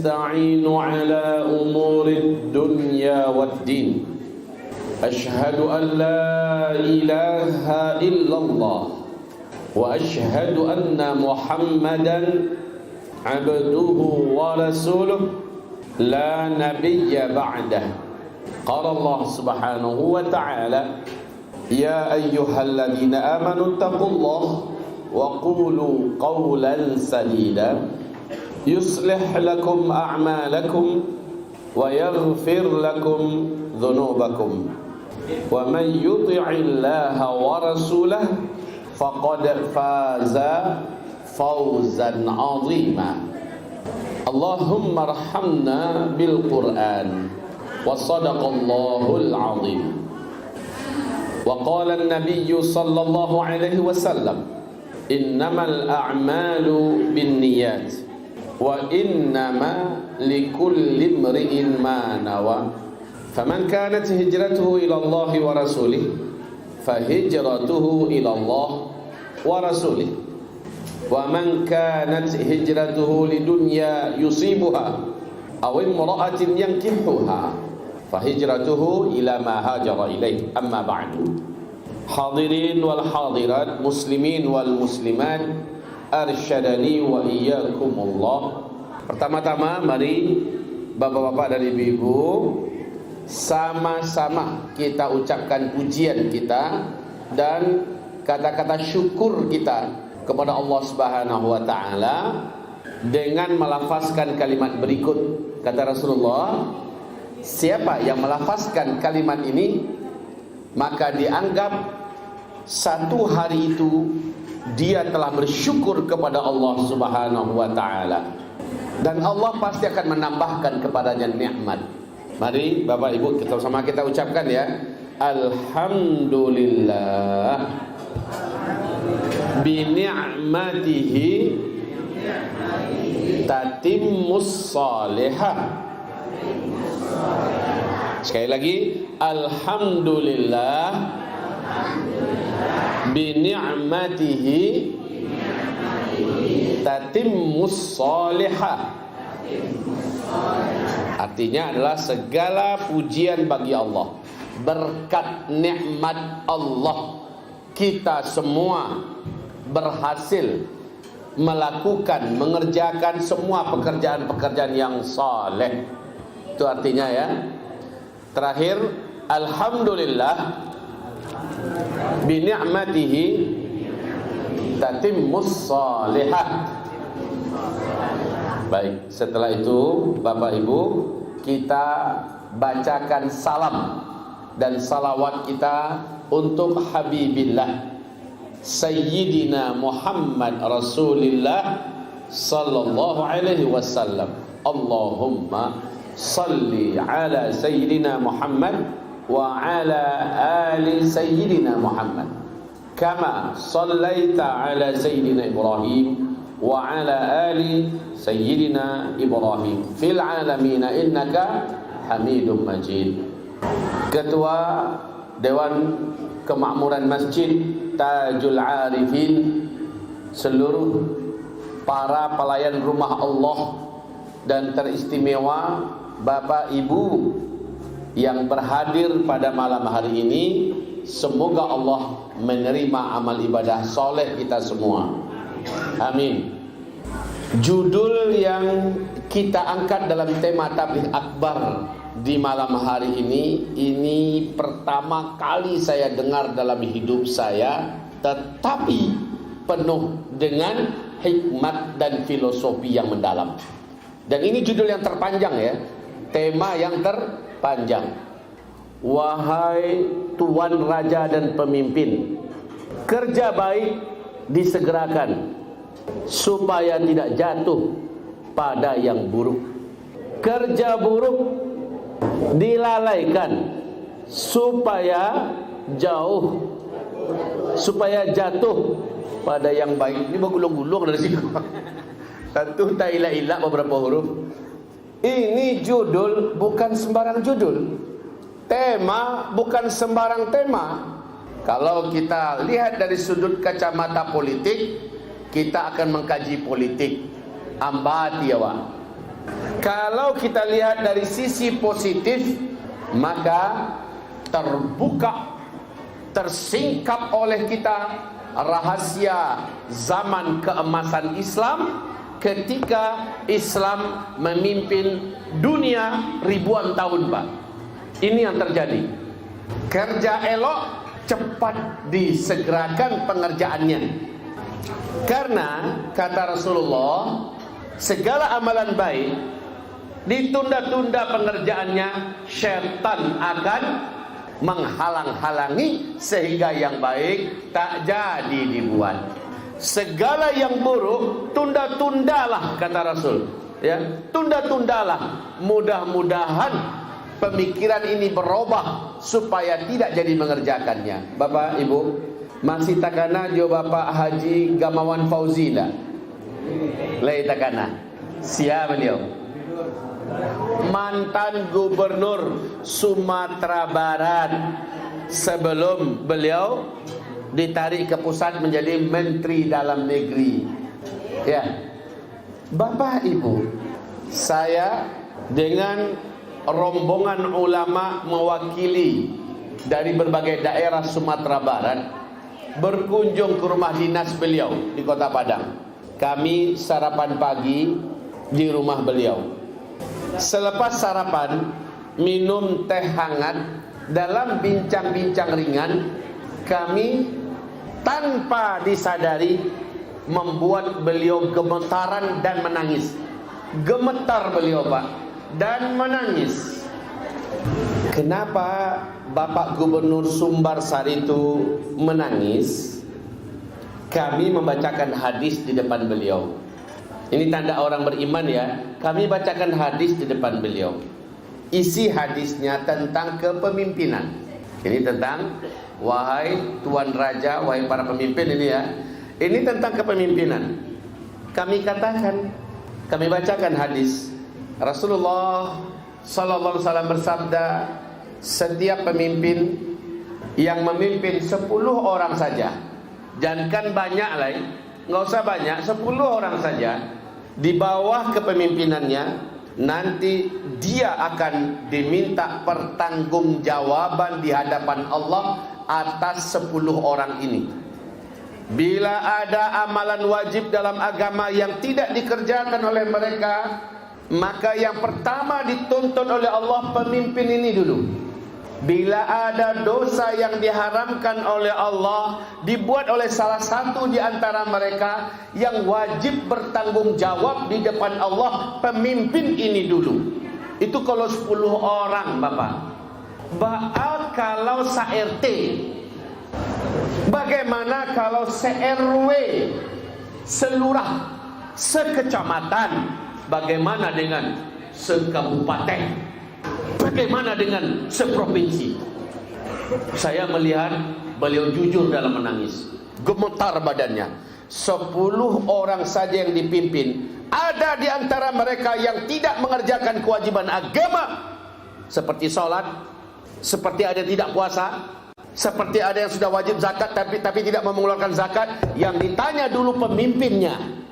نستعين على أمور الدنيا والدين أشهد أن لا إله إلا الله وأشهد أن محمدا عبده ورسوله لا نبي بعده قال الله سبحانه وتعالى يا أيها الذين آمنوا اتقوا الله وقولوا قولا سديدا يصلح لكم أعمالكم ويغفر لكم ذنوبكم ومن يطع الله ورسوله فقد فاز فوزا عظيما اللهم ارحمنا بالقرآن وصدق الله العظيم وقال النبي صلى الله عليه وسلم إنما الأعمال بالنيات وإنما لكل امرئ ما نوى فمن كانت هجرته إلى الله ورسوله فهجرته إلى الله ورسوله ومن كانت هجرته لدنيا يصيبها أو امرأة ينكحها فهجرته إلى ما هاجر إليه أما بعد حاضرين والحاضرات muslimin wal muslimat arsyadani wa iyyakumullah. Pertama-tama mari bapak-bapak dan ibu-ibu sama-sama kita ucapkan pujian kita dan kata-kata syukur kita kepada Allah Subhanahu wa taala dengan melafazkan kalimat berikut. Kata Rasulullah, siapa yang melafazkan kalimat ini maka dianggap satu hari itu dia telah bersyukur kepada Allah Subhanahu wa taala dan Allah pasti akan menambahkan kepadanya nikmat. Mari Bapak Ibu kita sama kita ucapkan ya, alhamdulillah bi ni'matihi tatimmus salihah. Sekali lagi, alhamdulillah bi ni'matihi tatimmus salihah. Artinya adalah segala pujian bagi Allah, berkat nikmat Allah kita semua berhasil melakukan, mengerjakan semua pekerjaan-pekerjaan yang saleh. Itu artinya ya. Terakhir, alhamdulillah bi ni'matihi tatimmus salihah. Baik, setelah itu Bapak Ibu kita bacakan salam dan salawat kita untuk Habibillah Sayyidina Muhammad Rasulullah sallallahu alaihi wasallam. Allahumma salli ala Sayyidina Muhammad wa ala ali Sayyidina Muhammad kama sallaita ala Sayyidina Ibrahim wa ala ali Sayyidina Ibrahim fil alamin innaka Hamidum Majid. Ketua Dewan Kemakmuran Masjid Tajul Arifin, seluruh para pelayan rumah Allah dan teristimewa Bapak Ibu yang berhadir pada malam hari ini, semoga Allah menerima amal ibadah soleh kita semua. Amin. Judul yang kita angkat dalam tema Tabligh Akbar di malam hari ini pertama kali saya dengar dalam hidup saya, tetapi penuh dengan hikmat dan filosofi yang mendalam. Dan ini judul yang terpanjang ya, tema yang terpanjang. Wahai Tuan Raja dan Pemimpin, kerja baik disegerakan supaya tidak jatuh pada yang buruk. Kerja buruk dilalaikan supaya jatuh pada yang baik. Ini bergulung-gulung dari situ. Tentu tak ilah-ilah beberapa huruf. Ini judul bukan sembarang judul. Tema bukan sembarang tema. Kalau kita lihat dari sudut kacamata politik, kita akan mengkaji politik. Ambati ya, Pak. Kalau kita lihat dari sisi positif, maka terbuka, tersingkap oleh kita rahasia zaman keemasan Islam ketika Islam memimpin dunia ribuan tahun, Pak. Ini yang terjadi. Kerja elok cepat disegerakan pengerjaannya. Karena kata Rasulullah, segala amalan baik ditunda-tunda pengerjaannya, syaitan akan menghalang-halangi sehingga yang baik tak jadi dibuat. Segala yang buruk tunda-tundalah, kata Rasul, ya, tunda-tundalah. Mudah-mudahan pemikiran ini berubah supaya tidak jadi mengerjakannya. Bapak Ibu, masih takana jo Bapak Haji Gamawan Fauzi dah? Lai takana. Siapa beliau? Mantan Gubernur Sumatera Barat sebelum beliau ditarik ke pusat menjadi Menteri Dalam Negeri. Ya, Bapak Ibu, saya dengan rombongan ulama mewakili dari berbagai daerah Sumatera Barat berkunjung ke rumah dinas beliau di Kota Padang. Kami sarapan pagi di rumah beliau. Selepas sarapan, minum teh hangat. Dalam bincang-bincang ringan, kami tanpa disadari membuat beliau gemetaran dan menangis. Gemetar beliau, Pak, dan menangis. Kenapa Bapak Gubernur Sumbarsari itu menangis? Kami membacakan hadis di depan beliau. Ini tanda orang beriman, ya. Kami bacakan hadis di depan beliau. Isi hadisnya tentang kepemimpinan. Ini tentang, wahai Tuan Raja, wahai para pemimpin, ini ya. Ini tentang kepemimpinan. Kami katakan, kami bacakan hadis. Rasulullah sallallahu alaihi wasallam bersabda, setiap pemimpin yang memimpin 10 orang saja, jangankan banyak lah, nggak usah banyak, 10 orang saja, di bawah kepemimpinannya nanti dia akan diminta pertanggungjawaban di hadapan Allah atas 10 orang ini. Bila ada amalan wajib dalam agama yang tidak dikerjakan oleh mereka, maka yang pertama dituntut oleh Allah pemimpin ini dulu. Bila ada dosa yang diharamkan oleh Allah dibuat oleh salah satu di antara mereka, yang wajib bertanggung jawab di depan Allah pemimpin ini dulu. Itu kalau 10 orang, Bapak. Baal kalau se-RT. Bagaimana kalau se-RW, selurah, sekecamatan? Bagaimana dengan sekabupaten? Bagaimana dengan seprovinsi? Saya melihat beliau jujur dalam menangis, gemetar badannya. 10 orang saja yang dipimpin, ada di antara mereka yang tidak mengerjakan kewajiban agama, seperti sholat, seperti ada yang tidak puasa, seperti ada yang sudah wajib zakat tapi tidak mengeluarkan zakat. Yang ditanya dulu pemimpinnya.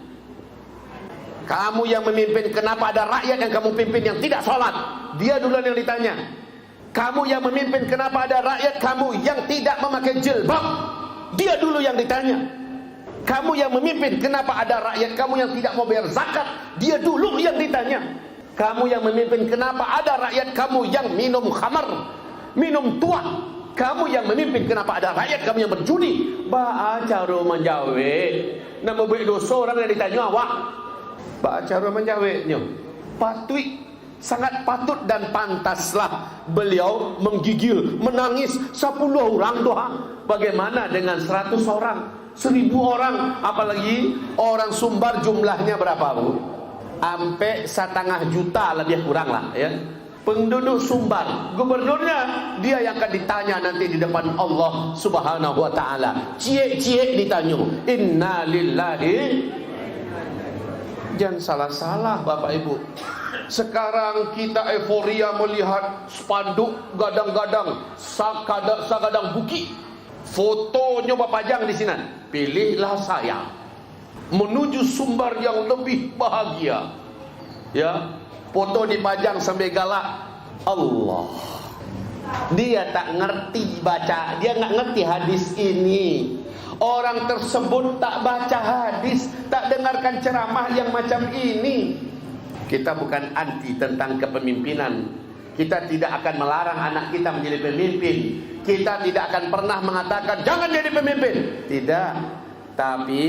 Kamu yang memimpin, kenapa ada rakyat yang kamu pimpin yang tidak sholat? Dia duluan yang ditanya. Kamu yang memimpin, kenapa ada rakyat kamu yang tidak memakai jilbab? Dia dulu yang ditanya. Kamu yang memimpin, kenapa ada rakyat kamu yang tidak mau bayar zakat? Dia dulu yang ditanya. Kamu yang memimpin, kenapa ada rakyat kamu yang minum khamar, minum tuak? Kamu yang memimpin, kenapa ada rakyat kamu yang berjudi? Baca menjawe. Nama baik dosa orang yang ditanya awak. Cara menjawabnya patut, sangat patut dan pantaslah beliau menggigil, menangis 10 orang doa. Bagaimana dengan 100 orang, 1000 orang, apalagi orang Sumbar jumlahnya berapa, Bu? Sampai 1,5 juta lebih kurang lah, ya. Penduduk Sumbar, gubernurnya dia yang akan ditanya nanti di depan Allah Subhanahu wa taala. Cie-cie ditanya, inna lillahi. Jangan salah-salah Bapak Ibu. Sekarang kita euforia melihat spanduk gadang-gadang, sagadang bukit. Fotonya Bapak pajang di sini. Pilihlah saya menuju Sumbar yang lebih bahagia. Ya. foto dipajang sambil galak. Allah, dia tak ngerti baca, dia nggak ngerti hadis ini. Orang tersebut tak baca hadis, tak dengarkan ceramah yang macam ini. Kita bukan anti tentang kepemimpinan. Kita tidak akan melarang anak kita menjadi pemimpin. Kita tidak akan pernah mengatakan jangan jadi pemimpin. Tidak. Tapi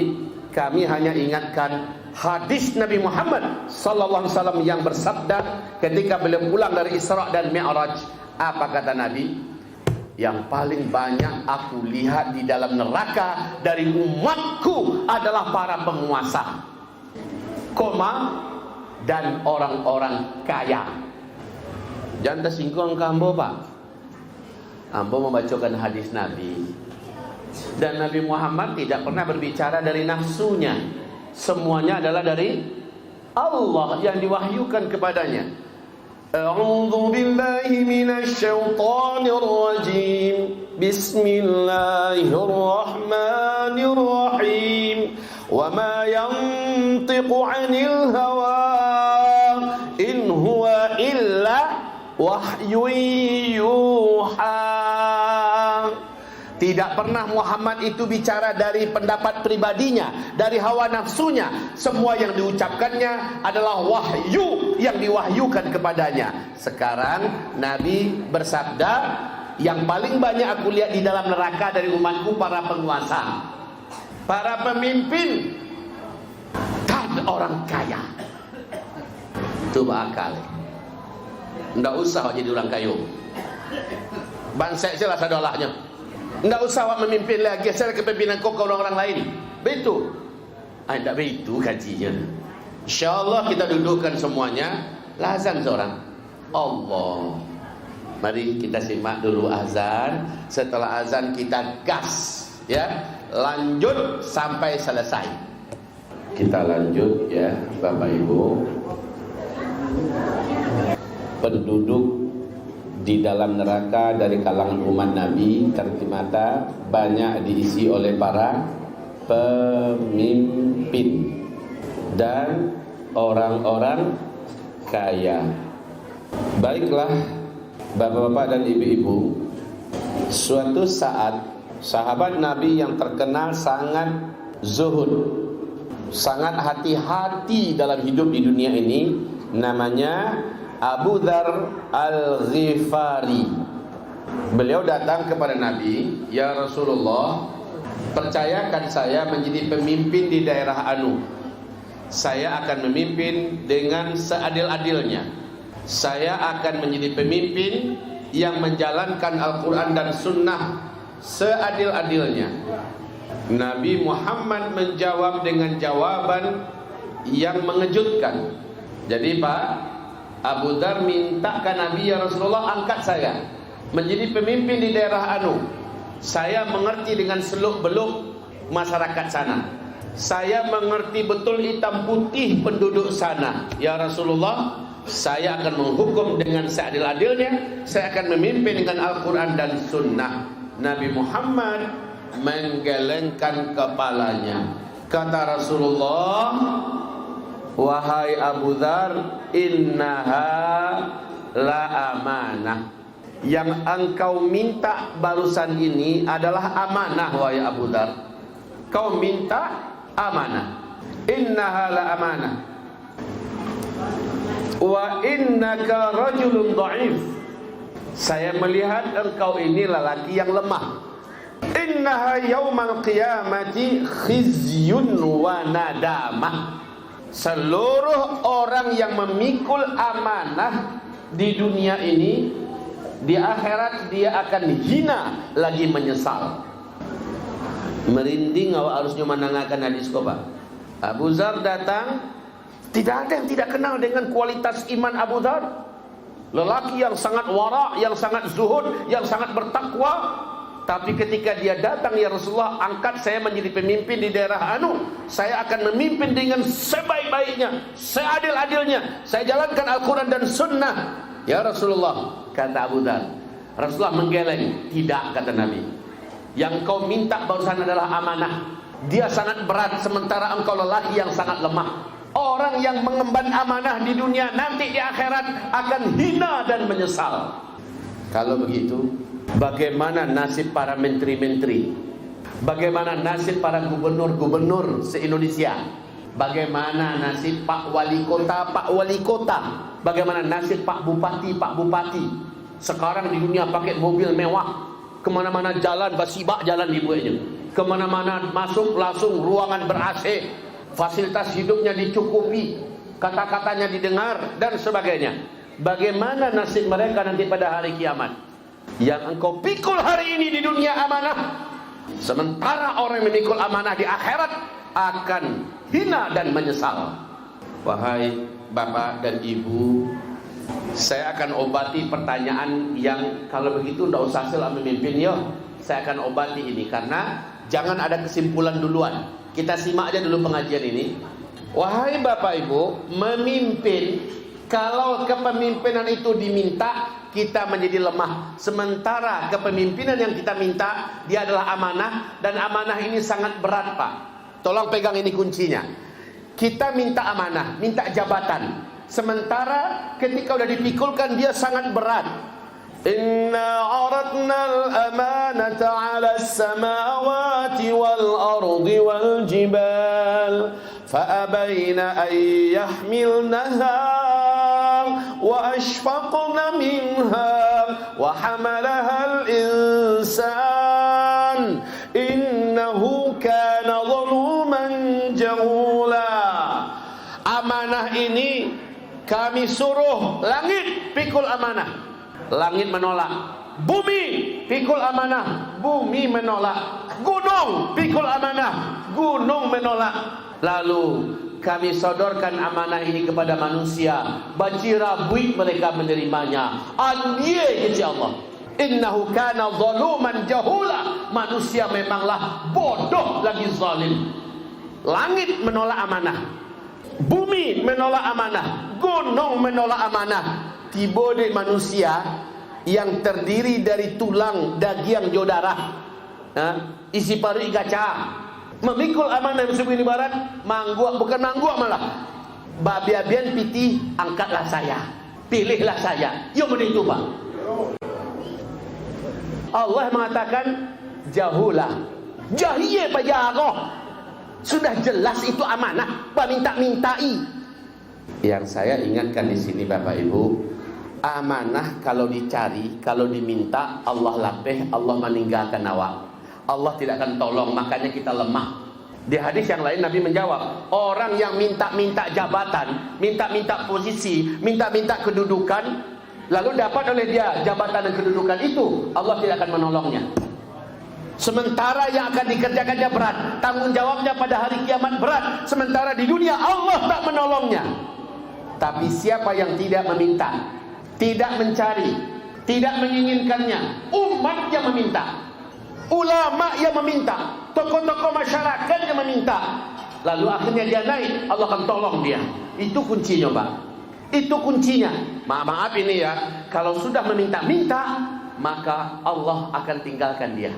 kami hanya ingatkan hadis Nabi Muhammad sallallahu alaihi wasallam yang bersabda ketika beliau pulang dari Isra dan Mi'raj. Apa kata Nabi? Yang paling banyak aku lihat di dalam neraka dari umatku adalah para penguasa, dan orang-orang kaya. Jangan tersinggung ke ambo, Pak. Ambo membacakan hadis Nabi. Dan Nabi Muhammad tidak pernah berbicara dari nafsunya. Semuanya adalah dari Allah yang diwahyukan kepadanya. A'udzu billahi minasy syaithanir rajim. Bismillahirrahmanirrahim. Wa ma yantiqu 'anil hawa in huwa illa wahyun yuha. Tidak pernah Muhammad itu bicara dari pendapat pribadinya, dari hawa nafsunya. Semua yang diucapkannya adalah wahyu yang diwahyukan kepadanya. Sekarang Nabi bersabda, yang paling banyak aku lihat di dalam neraka dari umatku para penguasa, para pemimpin, dan orang kaya. Coba akal. Nggak usah jadi orang kayu. Bansek sila sadolahnya. Nggak usah awak memimpin lagi, geser kepimpinan kau ke orang-orang lain. Betul. Tak begitu kajinya. InsyaAllah kita dudukkan semuanya. Azan seorang Allah. Mari kita simak dulu azan. Setelah azan kita gas, ya, lanjut sampai selesai. Kita lanjut, ya, Bapak Ibu. Penduduk di dalam neraka dari kalangan umat Nabi ternyata banyak diisi oleh para pemimpin dan orang-orang kaya. Baiklah Bapak-bapak dan ibu-ibu, suatu saat sahabat Nabi yang terkenal sangat zuhud, sangat hati-hati dalam hidup di dunia ini, namanya Abu Dzar Al-Ghifari. Beliau datang kepada Nabi, "Ya Rasulullah, percayakan saya menjadi pemimpin di daerah Anu. Saya akan memimpin dengan seadil-adilnya. Saya akan menjadi pemimpin yang menjalankan Al-Quran dan Sunnah seadil-adilnya." Nabi Muhammad menjawab dengan jawaban yang mengejutkan. Jadi Pak, Abu Dzar minta ke Nabi, "Ya Rasulullah, angkat saya menjadi pemimpin di daerah Anu. Saya mengerti dengan seluk-beluk masyarakat sana. Saya mengerti betul hitam putih penduduk sana. Ya Rasulullah, saya akan menghukum dengan seadil-adilnya. Saya akan memimpin dengan Al-Quran dan Sunnah." Nabi Muhammad menggelengkan kepalanya. Kata Rasulullah, "Wahai Abu Dzar, innaha la amanah. Yang engkau minta barusan ini adalah amanah, wahai Abu Dzar. Kau minta amanah. Innaha la amanah. Wa innaka rajulun dha'if. Saya melihat engkau ini lelaki yang lemah. Innaha yaumal qiyamati khizyun wa nadamah. Seluruh orang yang memikul amanah di dunia ini, di akhirat dia akan hina lagi menyesal." Merinding awak harusnya menangakan hadis kau, Pak. Abu Dzar datang, tidak ada yang tidak kenal dengan kualitas iman Abu Dzar. Lelaki yang sangat wara, yang sangat zuhud, yang sangat bertakwa. Tapi ketika dia datang, "Ya Rasulullah, angkat saya menjadi pemimpin di daerah Anu. Saya akan memimpin dengan sebaik-baiknya, seadil-adilnya. Saya jalankan Al-Quran dan Sunnah." "Ya Rasulullah," kata Abu Dzar. Rasulullah menggeleng. "Tidak," kata Nabi. "Yang kau minta barusan adalah amanah. Dia sangat berat sementara engkau lelaki yang sangat lemah. Orang yang mengemban amanah di dunia nanti di akhirat akan hina dan menyesal. Kalau begitu, bagaimana nasib para menteri-menteri? Bagaimana nasib para gubernur-gubernur se-Indonesia? Bagaimana nasib Pak Wali Kota, Pak Wali Kota? Bagaimana nasib Pak Bupati, Pak Bupati? Sekarang di dunia pakai mobil mewah, kemana-mana jalan, basibak jalan dibuatnya. Kemana-mana masuk langsung ruangan ber-AC, fasilitas hidupnya dicukupi, kata-katanya didengar dan sebagainya. Bagaimana nasib mereka nanti pada hari kiamat? Yang engkau pikul hari ini di dunia amanah, sementara orang yang memikul amanah di akhirat akan hina dan menyesal. Wahai bapak dan ibu, saya akan obati pertanyaan yang kalau begitu tidak usah saya memimpin ya. Saya akan obati ini karena jangan ada kesimpulan duluan. Kita simak aja dulu pengajian ini. Wahai bapak ibu, memimpin, kalau kepemimpinan itu diminta, kita menjadi lemah. Sementara kepemimpinan yang kita minta, dia adalah amanah. Dan amanah ini sangat berat, Pak. Tolong pegang ini kuncinya. Kita minta amanah, minta jabatan. Sementara ketika sudah dipikulkan, dia sangat berat. Inna aradna al-amanata 'ala as-samawati wal-ardi wal-jibal fa'abayna an yahmilnaha wa ashfaqna minha wa hamalaha al-insan innahu kana zaluman jahula. Amanah ini kami suruh langit pikul amanah, langit menolak. Bumi pikul amanah, bumi menolak. Gunung pikul amanah, gunung menolak. Lalu kami sodorkan amanah ini kepada manusia, bajira buik mereka menerimanya. Andie kata Allah, innahu kana zaluman jahula. Manusia memanglah bodoh lagi zalim. Langit menolak amanah, bumi menolak amanah, gunung menolak amanah. Tiba di manusia yang terdiri dari tulang, daging, darah, isi paru gaca, memikul amanah yang barat, mangguak, bukan mangguak malah. Babi-abian piti, angkatlah saya, pilihlah saya. Yuk itu Pak. Allah mengatakan jahulah, jahiyah pajaroh. Sudah jelas itu amanah, minta-mintai. Yang saya ingatkan di sini Bapak Ibu, amanah kalau dicari, kalau diminta, Allah lapeh, Allah meninggalkan awak. Allah tidak akan tolong, makanya kita lemah. Di hadis yang lain Nabi menjawab, orang yang minta-minta jabatan, minta-minta posisi, minta-minta kedudukan, lalu dapat oleh dia jabatan dan kedudukan itu, Allah tidak akan menolongnya. Sementara yang akan dikerjakannya berat, tanggung jawabnya pada hari kiamat berat. Sementara di dunia Allah tak menolongnya. Tapi siapa yang tidak meminta, tidak mencari, tidak menginginkannya, umat yang meminta, ulama yang meminta, tokoh-tokoh masyarakat yang meminta, lalu akhirnya dia naik, Allah akan tolong dia. Itu kuncinya Pak. Itu kuncinya. Maaf ini ya, kalau sudah meminta-minta, maka Allah akan tinggalkan dia.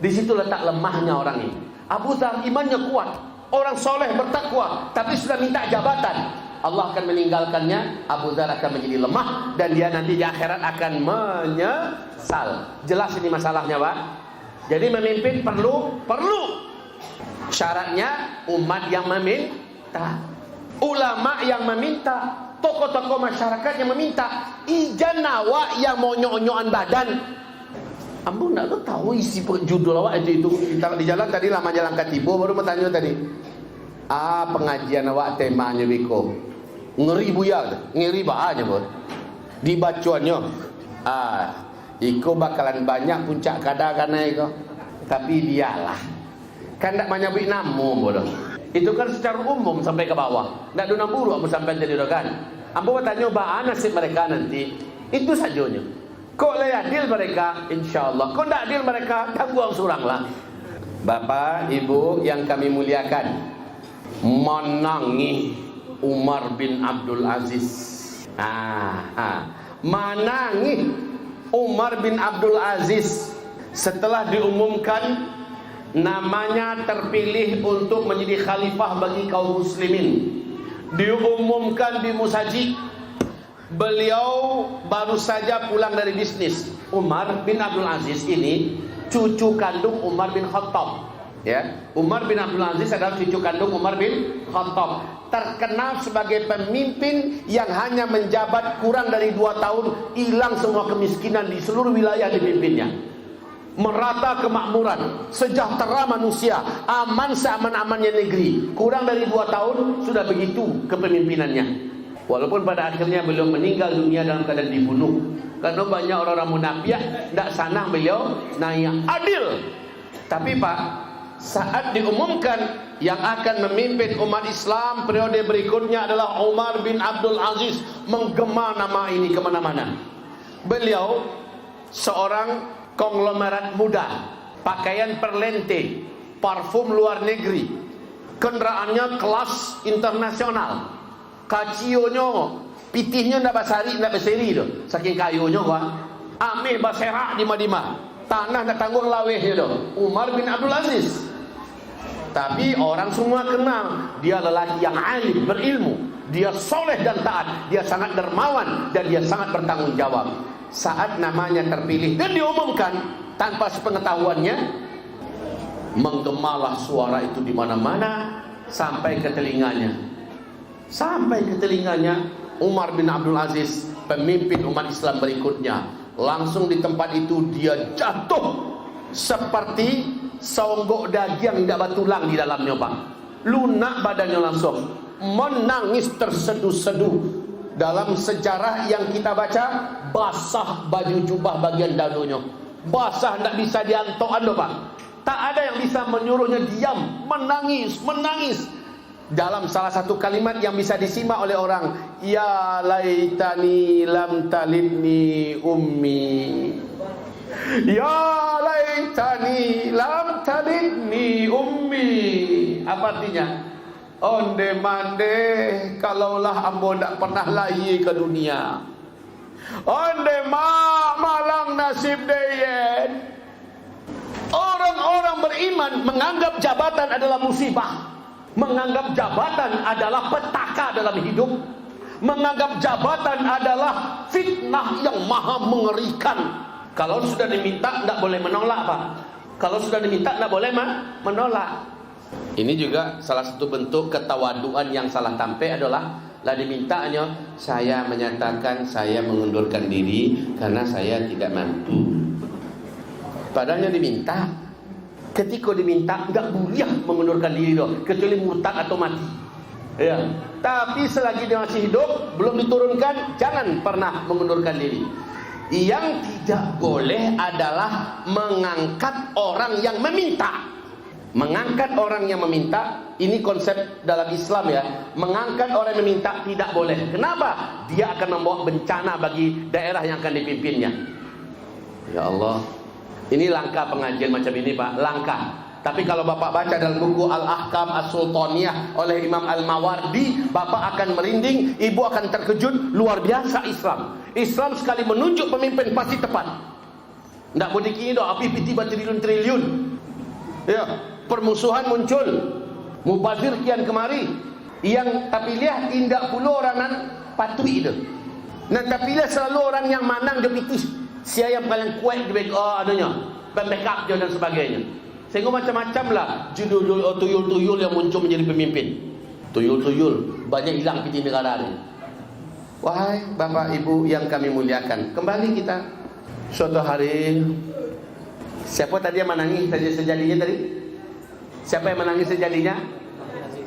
Di situ letak lemahnya orang ini. Abu Dhar imannya kuat, orang soleh bertakwa, tapi sudah minta jabatan, Allah akan meninggalkannya. Abu Dhar akan menjadi lemah dan dia nanti di akhirat akan menyesal. Jelas ini masalahnya Pak. Jadi memimpin perlu syaratnya umat yang meminta, ulama yang meminta, tokoh-tokoh masyarakat yang meminta, ijan awak yang mau nyok-nyokan badan. Ambo nak lo tahu isi judul awak itu kita di jalan tadi, lama jalan Katibo, baru bertanya tadi. Pengajian awak temanya biko. Ngeri buya, ngeri bahanya bos. Dibacuannya. Iko bakalan banyak puncak kada karena iko. Tapi dialah. Kan tak banyak bik namu bodoh. Itu kan secara umum sampai ke bawah. Ndak ada buru ambo sampai tadi kan. Ambo bertanya bah nasib mereka nanti. Itu sajonya. Kok lah adil mereka, insyaallah. Kok tak adil mereka, tanggung suranglah. Bapak, Ibu yang kami muliakan, menangi Umar bin Abdul Aziz. Menangi Umar bin Abdul Aziz setelah diumumkan namanya terpilih untuk menjadi khalifah bagi kaum muslimin. diumumkan di Musajid. Beliau baru saja pulang dari bisnis. Umar bin Abdul Aziz ini cucu kandung Umar bin Khattab. Ya, Umar bin Abdul Aziz adalah cucu kandung Umar bin Khattab. Terkenal sebagai pemimpin yang hanya menjabat kurang dari 2 tahun, hilang semua kemiskinan di seluruh wilayah dipimpinnya. Merata kemakmuran, sejahtera manusia, aman seaman-amannya negeri. Kurang dari 2 tahun sudah begitu kepemimpinannya. Walaupun pada akhirnya beliau meninggal dunia dalam keadaan dibunuh. Karena banyak orang-orang munafik tidak senang beliau naik adil. Tapi Pak, saat diumumkan yang akan memimpin umat Islam periode berikutnya adalah Umar bin Abdul Aziz, menggema nama ini kemana-mana. Beliau seorang konglomerat muda, pakaian perlente, parfum luar negeri, kendaraannya kelas internasional, kacionyo, pitihnya ndak berseri tu, saking kayunya wah, amih baserak di Madinah, tanah nak tanggung lawehnya tu, Umar bin Abdul Aziz. Tapi orang semua kenal dia lelaki yang alim, berilmu, dia soleh dan taat, dia sangat dermawan dan dia sangat bertanggung jawab. Saat namanya terpilih dan diumumkan tanpa sepengetahuannya, menggemalah suara itu di mana-mana sampai ke telinganya. Sampai ke telinganya Umar bin Abdul Aziz, pemimpin umat Islam berikutnya. Langsung di tempat itu dia jatuh seperti songgok daging tidak bertulang di dalamnya Pak. Lunak badannya langsung, menangis terseduh-seduh. Dalam sejarah yang kita baca, basah baju jubah bagian dadunya, basah tidak bisa diantokan Pak. Tak ada yang bisa menyuruhnya diam, menangis. Dalam salah satu kalimat yang bisa disimak oleh orang, ya laitani lam talidni ummi, ya laitani lam talidni ummi. Apa artinya? Onde mande kalaulah ambo tak pernah lahir ke dunia. Onde malang nasib deyen. Orang-orang beriman menganggap jabatan adalah musibah, menganggap jabatan adalah petaka dalam hidup, menganggap jabatan adalah fitnah yang maha mengerikan. Kalau sudah diminta tidak boleh menolak Pak. Kalau sudah diminta tidak boleh menolak. Ini juga salah satu bentuk ketawaduan yang salah tampe adalah lah dimintanya, saya menyatakan saya mengundurkan diri karena saya tidak mampu. Padahalnya diminta. Ketika diminta enggak boleh mengundurkan diri doh, kecuali murtad atau mati. Ya. Tapi selagi dia masih hidup, belum diturunkan, jangan pernah mengundurkan diri. Yang tidak boleh adalah mengangkat orang yang meminta. Mengangkat orang yang meminta, ini konsep dalam Islam ya. Mengangkat orang yang meminta tidak boleh. Kenapa? Dia akan membawa bencana bagi daerah yang akan dipimpinnya. Ya Allah, ini langkah pengajian macam ini Pak, langkah. Tapi kalau Bapak baca dalam buku Al-Ahkam As-Sultaniyah oleh Imam Al-Mawardi, Bapak akan merinding, Ibu akan terkejut. Luar biasa Islam. Islam sekali menunjuk pemimpin pasti tepat. Tidak boleh kini doh, api tiba triliun-triliun. Ya, permusuhan muncul, mubazir kian kemari. Yang tapi lihat indak pula orang nan patui itu. Nah tapi lihat selalu orang yang manang dia pitis. Siapa yang paling kuat di adanya, backup dia dan sebagainya. Sehingga macam-macam lah tuyul-tuyul yang muncul menjadi pemimpin. Tuyul-tuyul banyak hilang di negara ini. Wahai Bapak Ibu yang kami muliakan, kembali kita suatu hari. Siapa tadi yang menangis sejadinya tadi? Siapa yang menangis sejadinya?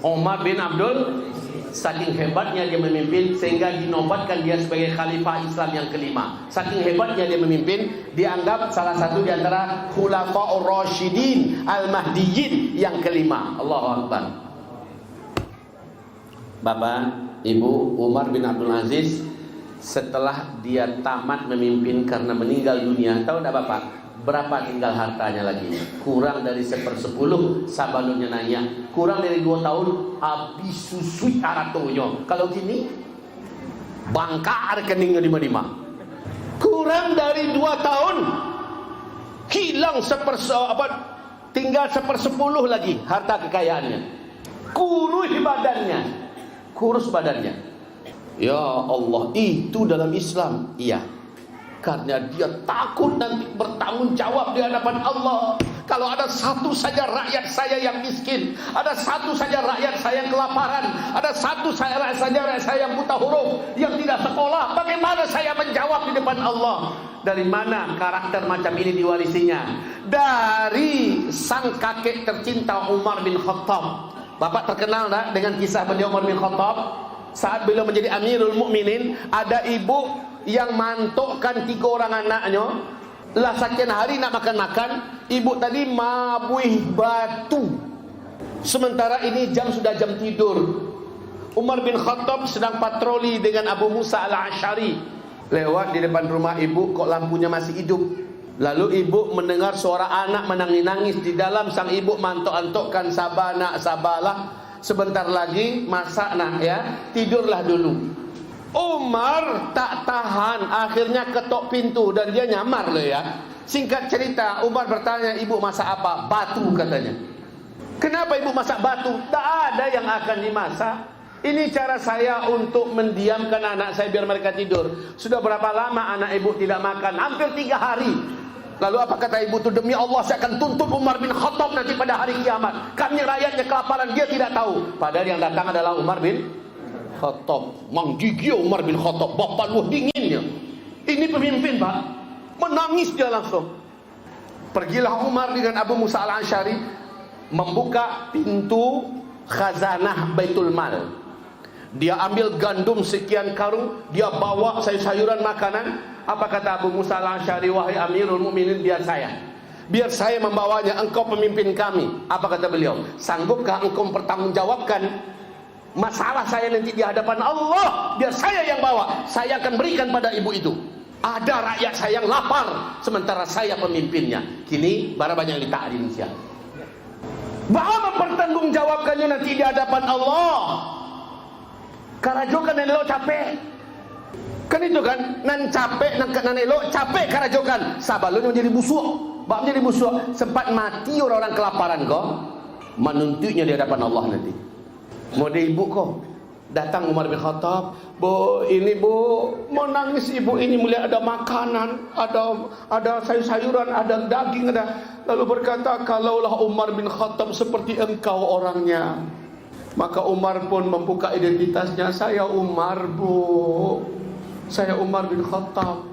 Umar bin Abdul. Saking hebatnya dia memimpin sehingga dinobatkan dia sebagai khalifah Islam yang kelima. Saking hebatnya dia memimpin, dianggap salah satu di antara khulafaur rasyidin al-mahdiyyin yang kelima. Allahu Akbar. Bapak, Ibu, Umar bin Abdul Aziz setelah dia tamat memimpin karena meninggal dunia, tahu tak Bapak? Berapa tinggal hartanya lagi? Kurang dari 1/10. Sabalunnya nanya, kurang dari 2 tahun habis susui aratonya. Kalau gini bangka rekeningnya di mana? Kurang dari 2 tahun hilang tinggal 1/10 lagi harta kekayaannya. Kuruh badannya. kurus badannya. Ya Allah, itu dalam Islam. Iya, karena dia takut nanti bertanggung jawab di hadapan Allah. Kalau ada satu saja rakyat saya yang miskin, ada satu saja rakyat saya yang kelaparan, ada satu saja rakyat saya yang buta huruf, yang tidak sekolah, bagaimana saya menjawab di depan Allah? Dari mana karakter macam ini diwarisinya? Dari sang kakek tercinta Umar bin Khattab. Bapak terkenal tak dengan kisah beliau Umar bin Khattab? Saat beliau menjadi Amirul Mukminin, ada ibu yang mantukkan 3 orang anaknya. Lah sekian hari nak makan-makan, ibu tadi mabuih batu. Sementara ini sudah jam tidur. Umar bin Khattab sedang patroli dengan Abu Musa al-Ash'ari. Lewat di depan rumah ibu, kok lampunya masih hidup. Lalu ibu mendengar suara anak menangis-nangis di dalam. Sang ibu mantuk-antukkan, sabar nak, sabarlah. Sebentar lagi masak nak ya, tidurlah dulu. Umar tak tahan, akhirnya ketok pintu dan dia nyamar loh ya. Singkat cerita, Umar bertanya, ibu masak apa? Batu katanya. Kenapa ibu masak batu? Tak ada yang akan dimasak. Ini cara saya untuk mendiamkan anak saya biar mereka tidur. Sudah berapa lama anak ibu tidak makan? Hampir 3 hari. Lalu apa kata ibu itu? Demi Allah saya akan tuntut Umar bin Khattab nanti pada hari kiamat. Kami rakyatnya kelaparan, dia tidak tahu. Padahal yang datang adalah Umar bin Khattab. Menggigil Umar bin Khattab, bapak lu dinginnya. Ini pemimpin pak, menangis dia langsung. Pergilah Umar dengan Abu Musa al-Ash'ari, membuka pintu khazanah Baitul Mal. Dia ambil gandum sekian karung, dia bawa sayur-sayuran makanan. Apa kata Abu Musa al-Ash'ari? Wahai Amirul Mukminin, biar saya membawanya, engkau pemimpin kami. Apa kata beliau? Sanggupkah engkau mempertanggungjawabkan masalah saya nanti di hadapan Allah? Biar saya yang bawa, saya akan berikan pada ibu itu. Ada rakyat saya yang lapar, sementara saya pemimpinnya. Kini bara banyak yang ditaat di Indonesia. Bahwa mempertanggungjawabkannya nanti di hadapan Allah. Karajokan dan elok capek. Kan itu kan, nan capek, nan elok capek karajokan. Sabalun menjadi busuk, bab menjadi busuk. Sempat mati orang-orang kelaparan kok, menuntutnya di hadapan Allah nanti. Mode ibu kok datang Umar bin Khattab, bu ini bu mau nangis ibu ini melihat ada makanan, ada sayur-sayuran, ada daging, ada. Lalu berkata, kalaulah Umar bin Khattab seperti engkau orangnya, maka Umar pun membuka identitasnya. Saya Umar bu, saya Umar bin Khattab.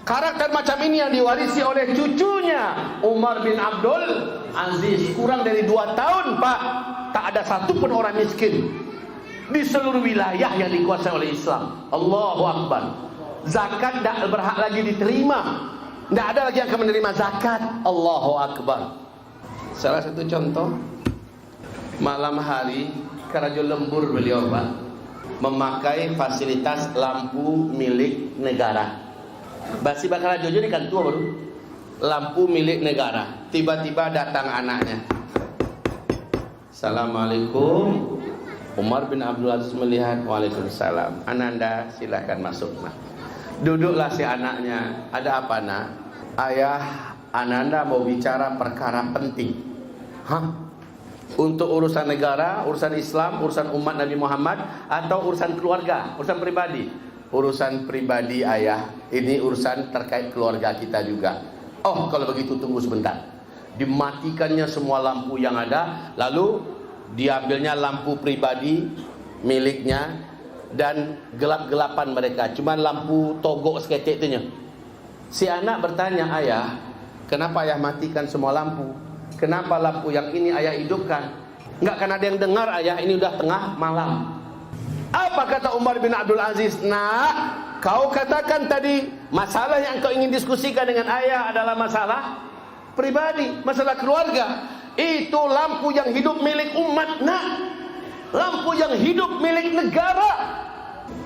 Karakter macam ini yang diwarisi oleh cucunya Umar bin Abdul Aziz. Kurang dari 2 tahun pak, tak ada satupun orang miskin di seluruh wilayah yang dikuasai oleh Islam. Allahu Akbar. Zakat tak berhak lagi diterima, tak ada lagi yang akan menerima zakat. Allahu Akbar. Salah satu contoh, malam hari Karajo Lembur beliau pak memakai fasilitas lampu milik negara. Basi bakal Jojo di kantor baru, lampu milik negara. Tiba-tiba datang anaknya. Assalamualaikum. Umar bin Abdul Aziz melihat, waalaikumsalam. Ananda silahkan masuk. Nah, duduklah si anaknya. Ada apa nak? Ayah, Ananda mau bicara perkara penting. Hah? Untuk urusan negara, urusan Islam, urusan umat Nabi Muhammad, atau urusan keluarga, urusan pribadi? Urusan pribadi ayah. Ini urusan terkait keluarga kita juga. Oh, kalau begitu tunggu sebentar. Dimatikannya semua lampu yang ada, lalu diambilnya lampu pribadi miliknya dan gelap-gelapan mereka. Cuma lampu togok seketik itunya. Si anak bertanya, ayah, kenapa ayah matikan semua lampu? Kenapa lampu yang ini ayah hidupkan? Enggak kan ada yang dengar ayah, ini udah tengah malam. Apa kata Umar bin Abdul Aziz? Nak, kau katakan tadi masalah yang kau ingin diskusikan dengan ayah adalah masalah pribadi, masalah keluarga. Itu lampu yang hidup milik umat, nak. Lampu yang hidup milik negara.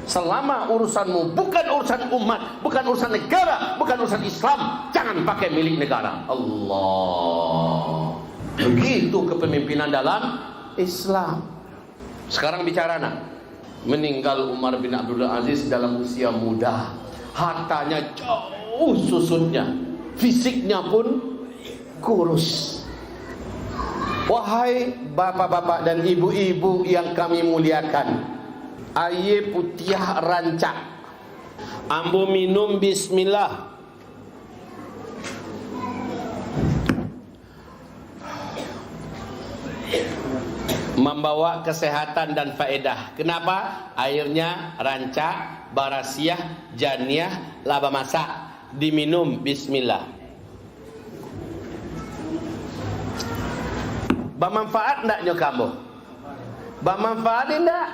Selama urusanmu bukan urusan umat, bukan urusan negara, bukan urusan Islam, jangan pakai milik negara. Allah. Begitu kepemimpinan dalam Islam. Sekarang bicara nak. Meninggal Umar bin Abdul Aziz dalam usia muda. Hartanya jauh susutnya, fisiknya pun kurus. Wahai bapak-bapak dan ibu-ibu yang kami muliakan, air putih rancak. Ambo minum bismillah. Membawa kesehatan dan faedah. Kenapa? Airnya rancak, barasiah, janiah, laba masak. Diminum bismillah. Bermanfaat enggaknya kamu? Bermanfaat enggak?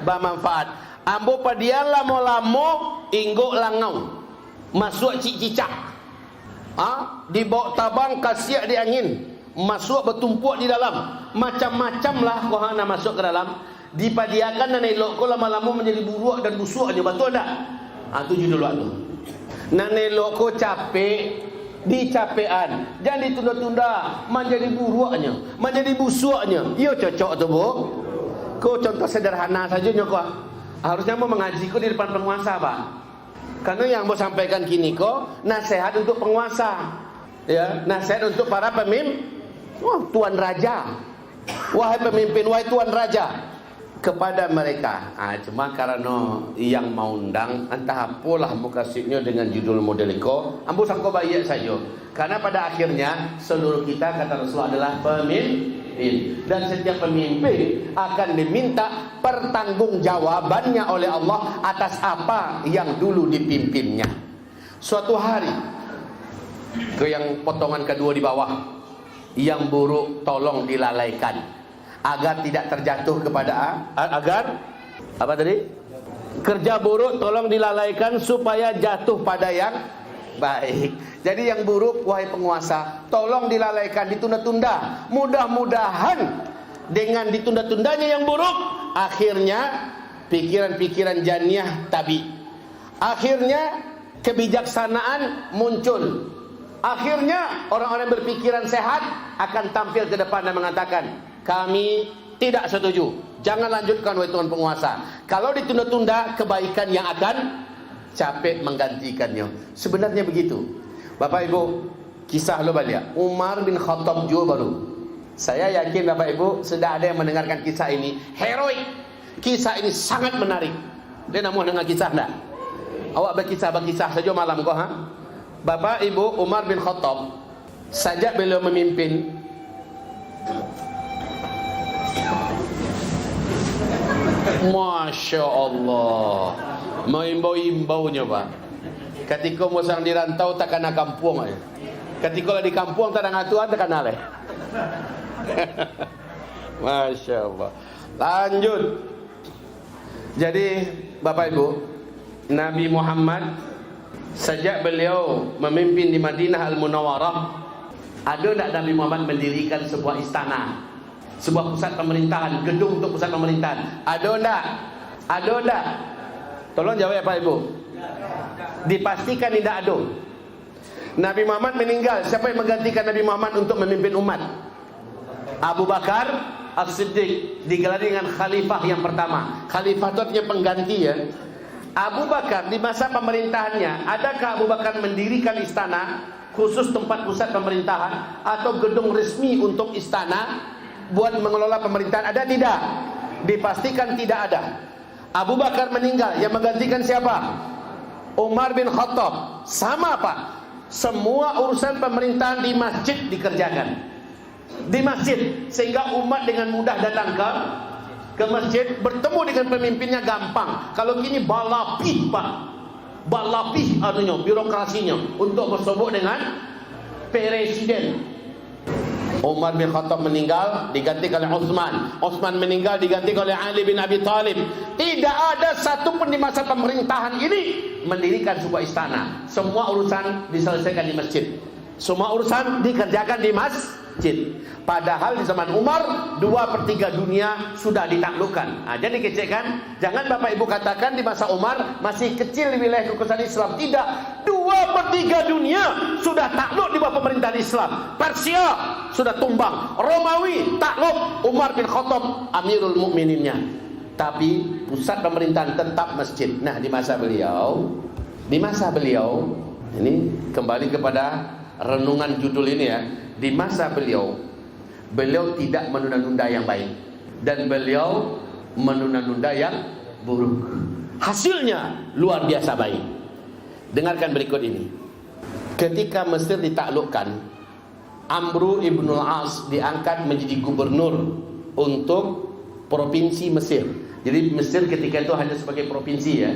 Bermanfaat. Ambo padian lamo-lamo ingguk langau. Masuk cicak. Dibawa tabang kasiak di angin. Masuk bertumpuk di dalam. Macam-macam lah kohana masuk ke dalam. Dipadiakan dan elok ko lama-lama menjadi buruk dan busuk aja. Betul tak? Itu judul waktu. Nan elok ko capek, dicapean, jangan ditunda-tunda, menjadi buruknya, menjadi busuknya. Iyo cocok tu bu. Kau contoh sederhana saja nyoko. Harusnya mau mengaji kau di depan penguasa pak. Karena yang mau sampaikan kini kau nasihat untuk penguasa, ya, nasihat untuk para pemimpin. Tuan Raja, wahai pemimpin, wahai Tuan Raja, kepada mereka. Cuma karena yang mau undang, entah apalah mukasibnya dengan judul model ko, ambo sangko baik saja. Karena pada akhirnya seluruh kita, kata Rasulullah, adalah pemimpin, dan setiap pemimpin akan diminta pertanggungjawabannya oleh Allah atas apa yang dulu dipimpinnya. Suatu hari, ke yang potongan kedua di bawah, yang buruk tolong dilalaikan agar tidak terjatuh kepada agar apa tadi? Kerja buruk tolong dilalaikan supaya jatuh pada yang baik. Jadi yang buruk wahai penguasa tolong dilalaikan, ditunda-tunda. Mudah-mudahan dengan ditunda-tundanya yang buruk, akhirnya pikiran-pikiran janiah tabi. Akhirnya kebijaksanaan muncul. Akhirnya orang-orang berpikiran sehat akan tampil ke depan dan mengatakan, kami tidak setuju. Jangan lanjutkan wahai Tuan penguasa. Kalau ditunda-tunda, kebaikan yang akan capek menggantikannya. Sebenarnya begitu. Bapak Ibu, kisah lo balik. Umar bin Khattab juga baru. Saya yakin Bapak Ibu sudah ada yang mendengarkan kisah ini. Heroik. Kisah ini sangat menarik. Dia nak mau dengar kisah enggak? Awak berkisah saja malam kau, ha? Bapak Ibu, Umar bin Khattab sejak beliau memimpin, Masya Allah, mengimbau-imbaunya pak. Ketika musang di rantau tak kena kampung aja. Ketika di kampung tak ada ngatuan tak kena leh. Masya Allah. Lanjut. Jadi Bapak Ibu, Nabi Muhammad sejak beliau memimpin di Madinah Al-Munawwarah, ada tak Nabi Muhammad mendirikan sebuah istana, sebuah pusat pemerintahan, gedung untuk pusat pemerintahan? Ada tak? Ada tak? Tolong jawab ya Pak Ibu. Dipastikan tidak ada. Nabi Muhammad meninggal, siapa yang menggantikan Nabi Muhammad untuk memimpin umat? Abu Bakar As-Siddiq, digelari dengan khalifah yang pertama. Khalifah itu artinya pengganti ya. Abu Bakar di masa pemerintahannya, adakah Abu Bakar mendirikan istana khusus tempat pusat pemerintahan atau gedung resmi untuk istana buat mengelola pemerintahan? Ada tidak? Dipastikan tidak ada. Abu Bakar meninggal, yang menggantikan siapa? Umar bin Khattab. Sama Pak, semua urusan pemerintahan di masjid dikerjakan, di masjid, sehingga umat dengan mudah datang ke masjid, bertemu dengan pemimpinnya gampang. Kalau gini balapih Pak, balapih anunya, birokrasinya untuk bersobok dengan presiden. Umar bin Khattab meninggal, digantikan oleh Utsman. Utsman meninggal, digantikan oleh Ali bin Abi Thalib. Tidak ada satu pun di masa pemerintahan ini mendirikan sebuah istana. Semua urusan diselesaikan di masjid. Semua urusan dikerjakan di masjid. Padahal di zaman Umar 2/3 dunia sudah ditaklukkan. Jadi kecekkan, jangan Bapak Ibu katakan di masa Umar masih kecil di wilayah kekuasaan Islam. Tidak, 2/3 dunia sudah takluk di bawah pemerintahan Islam. Persia sudah tumbang, Romawi takluk, Umar bin Khattab Amirul Mukmininnya. Tapi pusat pemerintahan tetap masjid. Nah di masa beliau ini kembali kepada renungan judul ini ya. Di masa beliau tidak menunda-nunda yang baik, dan beliau menunda-nunda yang buruk. Hasilnya luar biasa baik. Dengarkan berikut ini. Ketika Mesir ditaklukkan, Amru ibn al-As diangkat menjadi gubernur untuk provinsi Mesir. Jadi Mesir ketika itu hanya sebagai provinsi ya.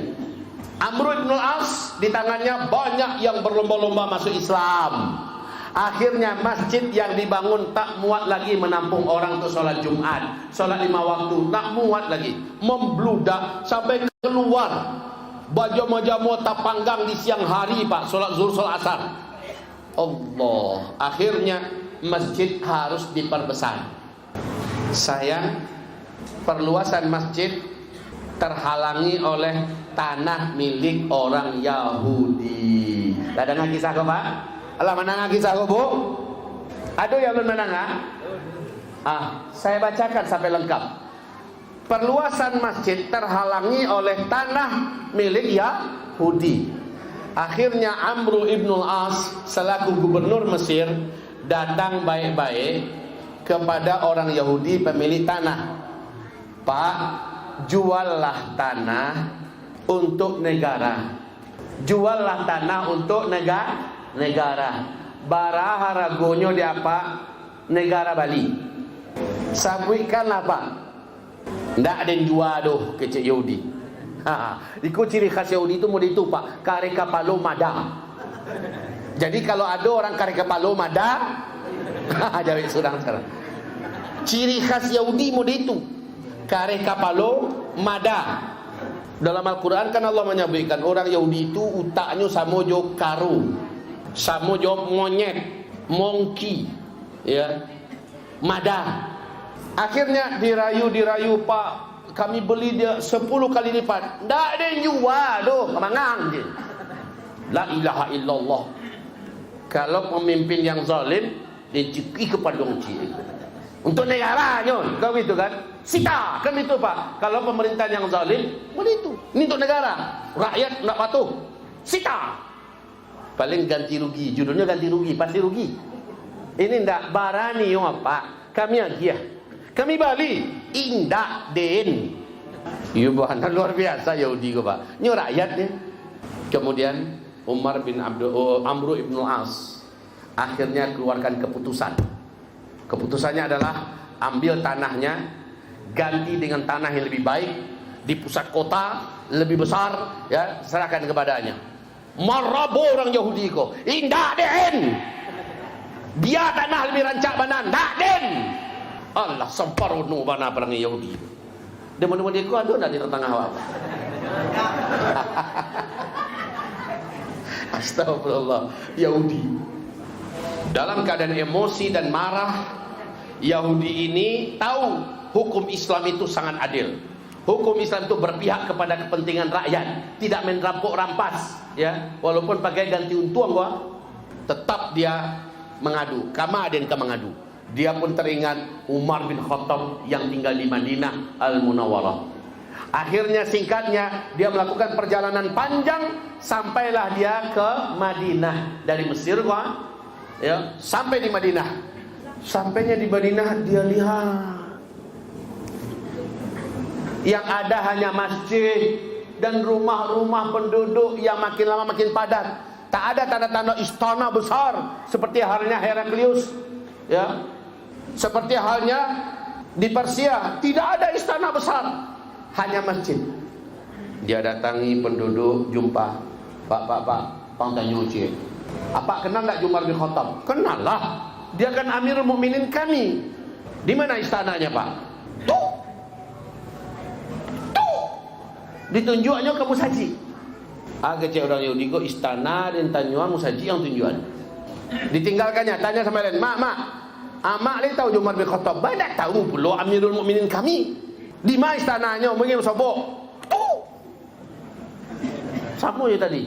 Amru ibn al-As di tangannya banyak yang berlomba-lomba masuk Islam. Akhirnya masjid yang dibangun tak muat lagi menampung orang untuk sholat Jumat, sholat 5 waktu, tak muat lagi, membludak sampai keluar. Baju-baju tak panggang di siang hari Pak, sholat zuhur, sholat asar. Allah, akhirnya masjid harus diperbesar. Sayang, perluasan masjid terhalangi oleh tanah milik orang Yahudi. Ada kisah kok Pak? Alah menangah kisah kok Bu? Aduh yang belum menangah? Saya bacakan sampai lengkap. Perluasan masjid terhalangi oleh tanah milik Yahudi. Akhirnya Amru ibn al-As selaku gubernur Mesir datang baik-baik kepada orang Yahudi pemilik tanah. Pak, juallah tanah untuk negara. Juallah tanah untuk negara. Baraha ragonyo di apa? Negara Bali. Sabuikan apa? Ndak ada yang jual doh kecil Yahudi. Ikut ciri khas Yahudi itu model itu Pak, kare kapalo mada. Jadi kalau ada orang kare kapalo mada, jawab surang sekarang. Ciri khas Yahudi model itu, kare kapalo mada. Dalam Al-Quran kan Allah menyebutkan orang Yahudi itu utaknya sama jo karu, sama jo monyet, monkey, ya, mada. Akhirnya dirayu Pak, kami beli dia 10 kali lipat. Nggak ada yang jual doh, kemangang je. La ilaha illallah. Kalau pemimpin yang zalim, dia ciki kepada orang cik. Untuk negaranya, kau itu kan? Sita, kan itu Pak. Kalau pemerintahan yang zalim, boleh itu. Ini untuk negara. Rakyat nak patuh. Sita. Paling ganti rugi. Judulnya ganti rugi, pasti rugi. Ini ndak barani yang apa? Kami agia. Kami Bali, indak den. Iya bahan luar biasa Yahudi ko Pak. Ini rakyatnya. Kemudian Amru ibn al-As akhirnya keluarkan keputusan. Keputusannya adalah ambil tanahnya, ganti dengan tanah yang lebih baik di pusat kota, lebih besar, ya, serahkan kepadanya. Marabo orang Yahudi ko, indak den. Dia tanah lebih rancak banan, ndak den. Allah semparono bana perang Yahudi. Demen-demen dia ko ada ndak di tengah awak. Astagfirullah, Yahudi. Dalam keadaan emosi dan marah, Yahudi ini tahu hukum Islam itu sangat adil. Hukum Islam itu berpihak kepada kepentingan rakyat, tidak main rampok rampas, ya. Walaupun pakai ganti untung gua, tetap dia mengadu. Kama ada yang mengadu. Dia pun teringat Umar bin Khattab yang tinggal di Madinah Al-Munawwarah. Akhirnya singkatnya dia melakukan perjalanan panjang sampailah dia ke Madinah dari Mesir gua, ya, sampai di Madinah. Sampainya di Madinah dia lihat yang ada hanya masjid dan rumah-rumah penduduk yang makin lama makin padat. Tak ada tanda-tanda istana besar seperti halnya Heraklius, ya. Seperti halnya di Persia, tidak ada istana besar, hanya masjid. Dia datangi penduduk, jumpa, Pak, tanya uci. Apa kenal tak Umar bin Khattab? Kenal lah. Dia kan Amirul Mukminin kami. Di mana istananya Pak? Tuh. Ditunjuknya ke Musaji. Agak orang Yahudi kok istana dan tanyuan Musaji yang tunjuan. Ditinggalkannya, tanya sama lain, Mak, Amak ni tahu Umar bin Khattab? Banyak tahu pula Amirul Mukminin kami. Di mana istananya? Mungkin sobok. Tuh. Sama je tadi.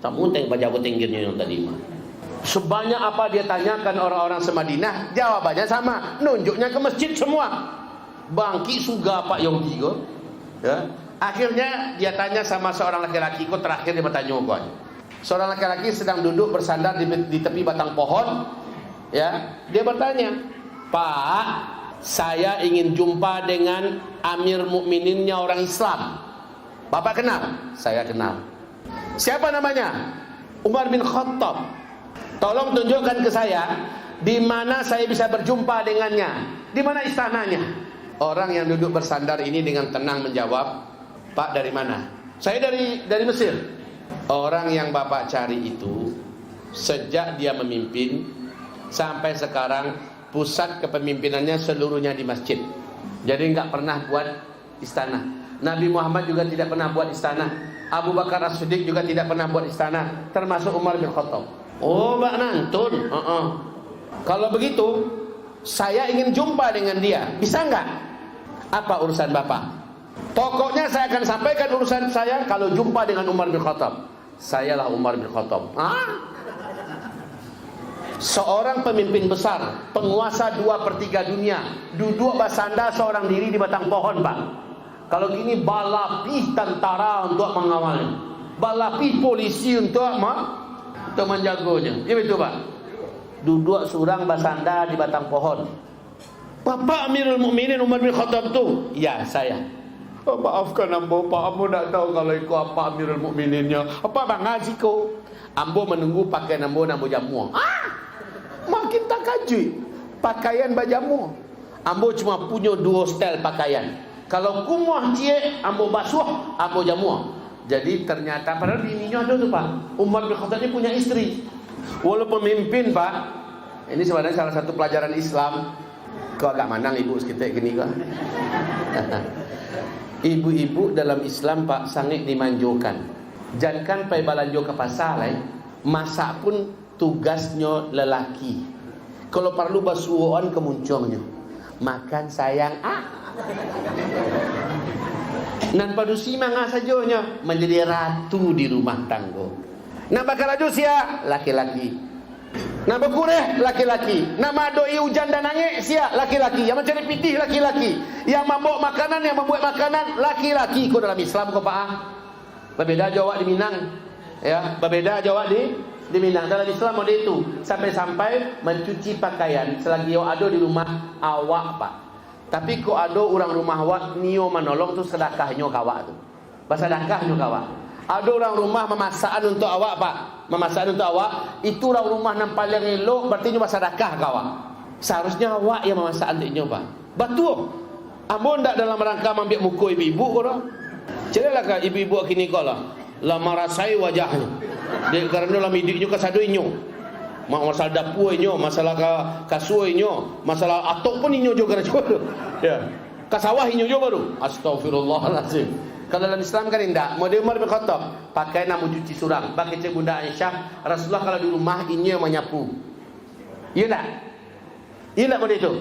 Sama teng baca tingginya yang tadi mah. Sebanyak apa dia tanyakan orang-orang semadinah, jawabannya sama. Nunjuknya ke masjid semua. Bangki suga Pak Yahudi ko. Ya. Akhirnya dia tanya sama seorang laki-laki ko, terakhir dia bertanya ko. Seorang laki-laki sedang duduk bersandar di tepi batang pohon. Ya, dia bertanya, Pak, saya ingin jumpa dengan Amir Mukmininnya orang Islam. Bapak kenal? Saya kenal. Siapa namanya? Umar bin Khattab. Tolong tunjukkan ke saya di mana saya bisa berjumpa dengannya. Di mana istananya? Orang yang duduk bersandar ini dengan tenang menjawab, Pak, dari mana? Saya dari Mesir. Orang yang Bapak cari itu sejak dia memimpin sampai sekarang pusat kepemimpinannya seluruhnya di masjid. Jadi enggak pernah buat istana. Nabi Muhammad juga tidak pernah buat istana. Abu Bakar As-Siddiq juga tidak pernah buat istana, termasuk Umar bin Khattab. Oh, Mbak Nantun. Kalau begitu, saya ingin jumpa dengan dia. Bisa enggak? Apa urusan Bapak? Pokoknya saya akan sampaikan urusan saya kalau jumpa dengan Umar bin Khattab. Sayalah Umar bin Khattab. Seorang pemimpin besar, penguasa 2/3 dunia, duduk bersandar seorang diri di batang pohon, Pak. Kalau gini balapi tentara untuk mengawalnya, balapi polisi untuk menjaganya. Ya betul, Pak. Duduk seorang bersandar di batang pohon. Bapak Amirul Mukminin Umar bin Khattab tu? Ya, saya. Oh, maafkan ambo, Pak. Ambo tak tahu kalau ikut apa Amirul Mukmininnya. Apa bang ngaji ko? Ambo menunggu pakaian ambo jamu. Makin tak kajui pakaian bajamu. Ambo cuma punya 2 style pakaian. Kalau kumuah cie, ambo basuh, ambo jamu. Jadi ternyata padahal bininya ada tuh, Pak. Umar bin Khattab ini punya istri. Walaupun pemimpin, Pak. Ini sebenarnya salah satu pelajaran Islam. Kau agak mandang ibu sekitar gini kok. Ibu-ibu dalam Islam, Pak, sangat dimanjurkan. Jangan pai balanjo ke pasar, masak pun tugasnya lelaki. Kalau perlu basuhan kemuncungnya. Makan sayang, nan padusi manga sajonya menjadi ratu di rumah tangga. Nak bakal raju sia laki-laki. Nak berkureh laki-laki. Nak madoi hujan dan nangis sia laki-laki. Yang mencari pitih laki-laki. Yang membawa makanan, yang membuat makanan laki-laki. Kau dalam Islam kau Pak. Berbeda Jawa di Minang. Ya, berbeda Jawa di Minang. Dalam Islam model itu sampai-sampai mencuci pakaian selagi awak ada di rumah awak, Pak. Tapi kok ada orang rumah awak nio menolong tu sedekahnya kawak tu. Bersedekahnya kawak. Ada orang rumah memasakan untuk awak, Pak. Memasakan untuk awak, itu orang rumah yang paling elok, berarti nyo bersedekah kawak. Seharusnya awak yang memasakan untuk nyo, Pak. Betul. Ambo ndak dalam rangka ambil muka ibu-ibu kau. Cerilah ke ibu-ibu kini kau lah. Lah marasai wajahnya. Dia kerana lah midiknya kesaduinyo. Masalah dapur inyo, masalah kasur inyo, masalah atok pun inyo juga kerana. Ya. Kasawah inyo juga baru. Astagfirullahalazim. Kalau dalam Islam kan indah. Model Umar bin Khattab pakai nama cuci surang. Pakai cek Bunda Aisyah, Rasulullah kalau di rumah inyo yang menyapu. Iya tak? Iya tak model itu?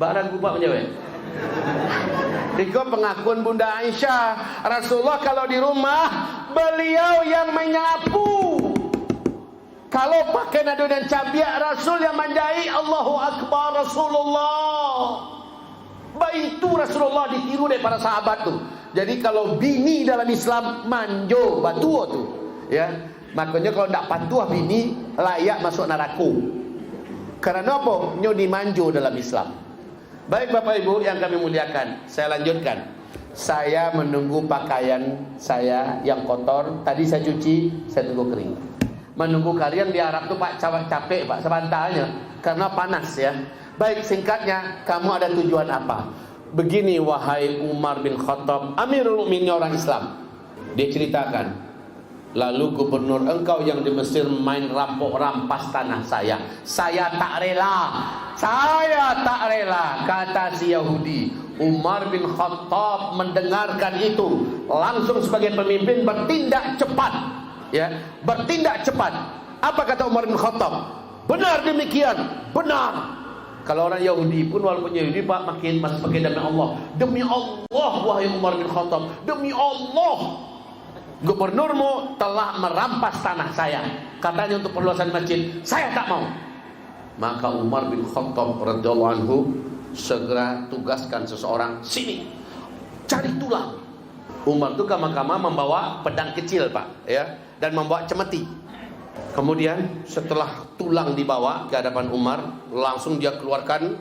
Barang kupak menjawab. Ikut pengakuan Bunda Aisyah, Rasulullah kalau di rumah beliau yang menyapu. Kalau pakai nado dan cabiak, Rasul yang manjai. Allahu Akbar Rasulullah. Baik itu Rasulullah ditiru dari para sahabat tu. Jadi kalau bini dalam Islam manjo batu tu, ya. Makanya kalau tak patuh bini layak masuk neraka. Karena apa? Nyo dimanjo dalam Islam. Baik Bapak Ibu yang kami muliakan, saya lanjutkan. Saya menunggu pakaian saya yang kotor. Tadi saya cuci, saya tunggu kering. Menunggu kalian di Arab tu Pak capek Pak sebentarnya karena panas ya. Baik, singkatnya, kamu ada tujuan apa? Begini wahai Umar bin Khattab, Amirul Mukminin orang Islam. Dia ceritakan, lalu gubernur engkau yang di Mesir main rampok rampas tanah saya. Saya tak rela, kata si Yahudi. Umar bin Khattab mendengarkan itu, langsung sebagai pemimpin bertindak cepat. Ya, bertindak cepat. Apa kata Umar bin Khattab? Benar demikian, benar. Kalau orang Yahudi pun walaupun Yahudi Pak makin masih pakai demi Allah. Demi Allah wahai Umar bin Khattab, demi Allah. Gubernurmu telah merampas tanah saya. Katanya untuk perluasan masjid. Saya tak mau. Maka Umar bin Khattab radhiyallahu anhu segera tugaskan seseorang, sini cari tulang. Umar itu kama-kama membawa pedang kecil Pak, ya, dan membawa cemeti. Kemudian setelah tulang dibawa ke hadapan Umar, langsung dia keluarkan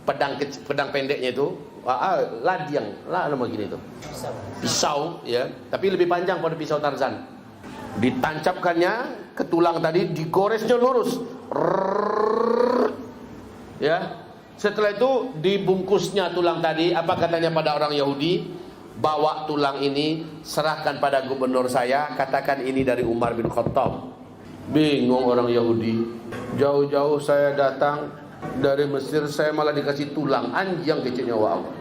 pedang pendeknya itu, ladiang, nama gini itu. Pisau, ya, tapi lebih panjang pada pisau Tarzan. Ditancapkannya ke tulang tadi, digoresnya lurus. Ya. Setelah itu dibungkusnya tulang tadi. Apa katanya pada orang Yahudi? Bawa tulang ini, serahkan pada gubernur saya, katakan ini dari Umar bin Khattab. Bingung orang Yahudi. Jauh-jauh saya datang dari Mesir, saya malah dikasih tulang anjing kecil nyawa Allah.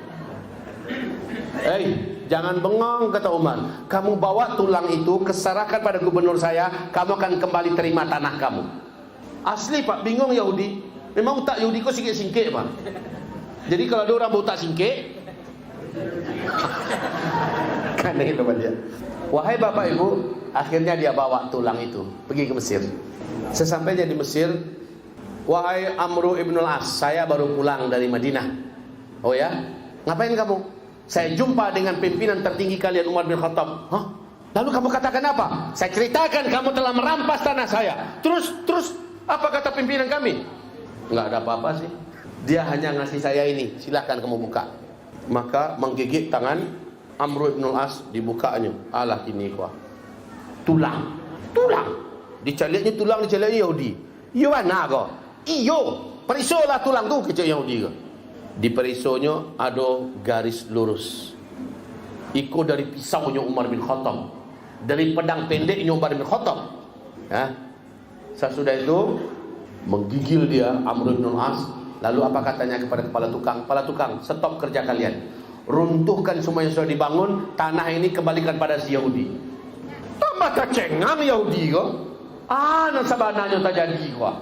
Jangan bengong, kata Umar. Kamu bawa tulang itu, keserahkan pada gubernur saya, kamu akan kembali terima tanah kamu. Asli Pak, bingung Yahudi. Memang tak Yahudi kok singkit-singkit Pak. Jadi kalau ada orang bau tak singkit, kan itu dia. Wahai Bapak Ibu, akhirnya dia bawa tulang itu pergi ke Mesir. Sesampainya di Mesir, wahai Amru ibn al-As, saya baru pulang dari Madinah. Oh ya, ngapain kamu? Saya jumpa dengan pimpinan tertinggi kalian, Umar bin Khattab. Hah? Lalu kamu katakan apa? Saya ceritakan kamu telah merampas tanah saya. Terus apa kata pimpinan kami? Enggak ada apa-apa sih. Dia hanya ngasih saya ini, silahkan kamu buka. Maka menggigit tangan Amru ibn al-As, dibukanya. Alah ini kuah. Tulang. Dicaliaknya tulang, dicaliaknya Yahudi. Iyo mana kau? Iyo, perisolah tulang tu kecil Yahudi ke. Di perisonya ada garis lurus. Ikut dari pisaunya Umar bin Khattab, dari pedang pendeknya Umar bin Khattab. Sesudah itu menggigil dia Amr bin al-As. Lalu apa katanya kepada kepala tukang, stop kerja kalian, runtuhkan semua yang sudah dibangun, tanah ini kembalikan pada si Yahudi. Tambah kecengang Yahudi kok. Nasabananya tak jadi kok.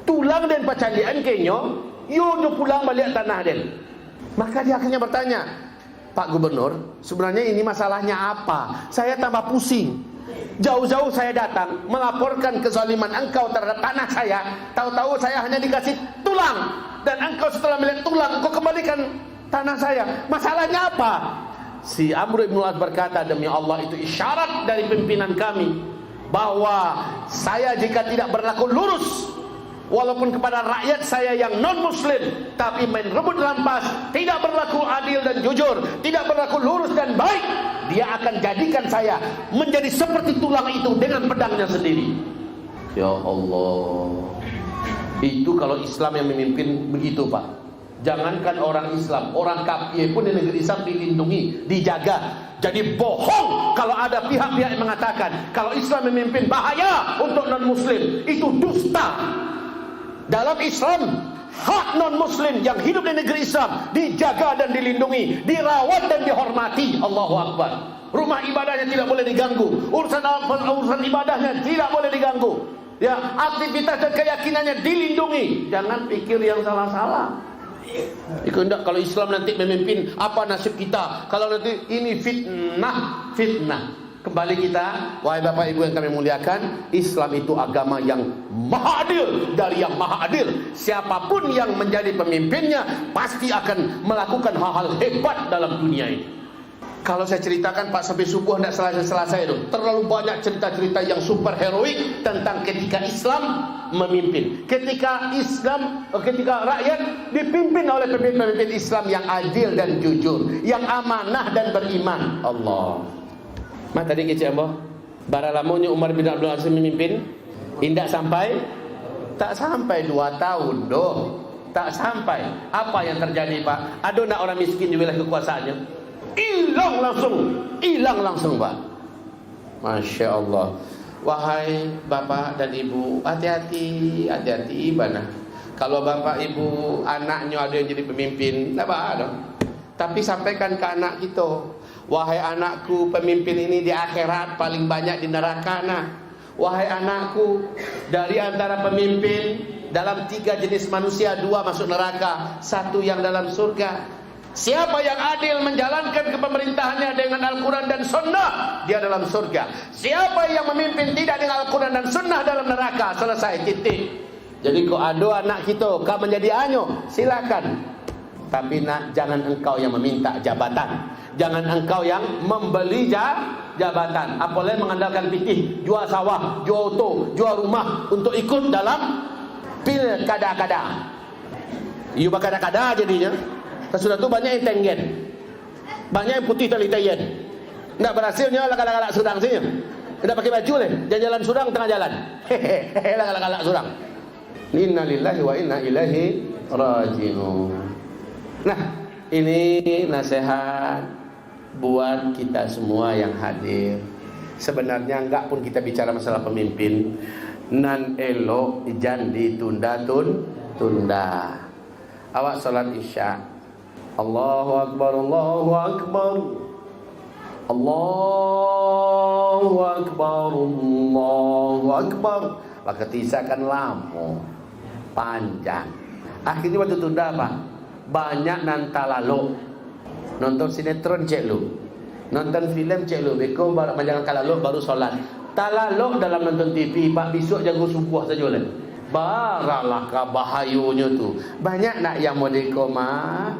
Tulang dan pacalian kayaknya yo pulang balik tanah den. Maka dia akhirnya bertanya, Pak Gubernur, sebenarnya ini masalahnya apa? Saya tambah pusing. Jauh-jauh saya datang melaporkan kezaliman engkau terhadap tanah saya. Tahu-tahu saya hanya dikasih tulang, dan engkau setelah melihat tulang engkau kembalikan tanah saya. Masalahnya apa? Si Amr bin al-As berkata, demi Allah, itu isyarat dari pimpinan kami bahwa saya jika tidak berlaku lurus walaupun kepada rakyat saya yang non-muslim, tapi main rebut rampas, tidak berlaku adil dan jujur, tidak berlaku lurus dan baik, dia akan jadikan saya menjadi seperti tulang itu dengan pedangnya sendiri. Ya Allah, itu kalau Islam yang memimpin begitu Pak. Jangankan orang Islam, orang kafir pun di negeri Islam dilindungi, dijaga. Jadi bohong kalau ada pihak-pihak yang mengatakan kalau Islam memimpin bahaya untuk non-muslim. Itu dusta. Dalam Islam, hak non-muslim yang hidup di negeri Islam dijaga dan dilindungi, dirawat dan dihormati. Allahu Akbar. Rumah ibadahnya tidak boleh diganggu, urusan ibadahnya tidak boleh diganggu. Ya, aktivitas dan keyakinannya dilindungi. Jangan pikir yang salah-salah. Kalau Islam nanti memimpin, apa nasib kita? Kalau nanti ini fitnah. Kembali kita, wahai Bapak Ibu yang kami muliakan, Islam itu agama yang maha adil, dari yang maha adil. Siapapun yang menjadi pemimpinnya pasti akan melakukan hal-hal hebat dalam dunia ini. Kalau saya ceritakan Pak sampai subuh tidak selesai itu. Terlalu banyak cerita-cerita yang super heroik tentang ketika Islam memimpin. Ketika rakyat dipimpin oleh pemimpin Islam yang adil dan jujur, yang amanah dan beriman. Allah. Mak tadi kecil apa? Bara lamunya Umar bin Abdul Aziz memimpin, tak sampai 2 tahun doh. Tak sampai. Apa yang terjadi Pak? Ada nak orang miskin di wilayah kekuasaannya? Hilang langsung Pak. Masya Allah. Wahai Bapak dan Ibu, hati-hati bana. Kalau Bapak Ibu anaknya ada yang jadi pemimpin, tak apa dong. Tapi sampaikan ke anak kita, wahai anakku, pemimpin ini di akhirat paling banyak di neraka nah. Wahai anakku, dari antara pemimpin dalam 3 jenis manusia, 2 masuk neraka, 1 yang dalam surga. Siapa yang adil menjalankan kepemerintahannya dengan Al-Quran dan Sunnah, dia dalam surga. Siapa yang memimpin tidak dengan Al-Quran dan Sunnah, dalam neraka. Selesai, titik. Jadi kau ada anak kita, kau menjadi anyo, silakan. Tapi jangan engkau yang meminta jabatan, jangan engkau yang membeli jabatan. Apalagi mengandalkan pitih, jual sawah, jual auto, jual rumah untuk ikut dalam pilkada-kada. Iu bakada-kada jadinya. Sesudah itu banyak yang tenggen, banyak yang putih tali tayen. Nggak berhasilnya galak-galak Sudang sini. Tidak pakai baju leh, jalan Sudang tengah jalan. Hehehe, galak-galak Sudang. Inna lillahi wa inna ilaihi raji'un. Nah, ini nasihat buat kita semua yang hadir. Sebenarnya enggak pun kita bicara masalah pemimpin, nan elok jan ditunda-tunda. Awak salat Isya, Allahu Akbar, Allahu Akbar, Allahu Akbar, Allahu Akbar. Maka Isya kan lama, panjang. Akhirnya waktu tunda apa? Banyak nantalalo. Nonton sinetron cek lu, nonton film cek lu. Beko jangan kalalok baru solat. Talalok dalam nonton TV, pak besok jago subuh saja lah. Baralah bahayunya tu. Banyak nak yang modeko mah.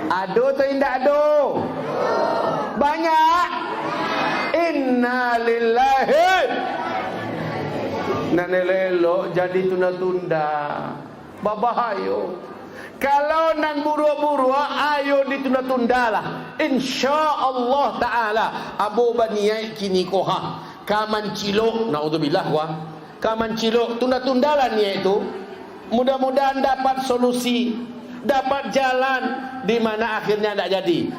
Ado atau indah ado? Banyak. Inna lillahi. Nak nelelok jadi tunda-tunda. Babahayo. Kalau nan buru-buru, ayo ditunda-tunda lah. InsyaAllah ta'ala. Abu baniyai kini koha. Kaman cilok. Na'udzubillah wa. Kaman cilok. Tunda-tunda lah niat itu. Mudah-mudahan dapat solusi. Dapat jalan. Di mana akhirnya tak jadi.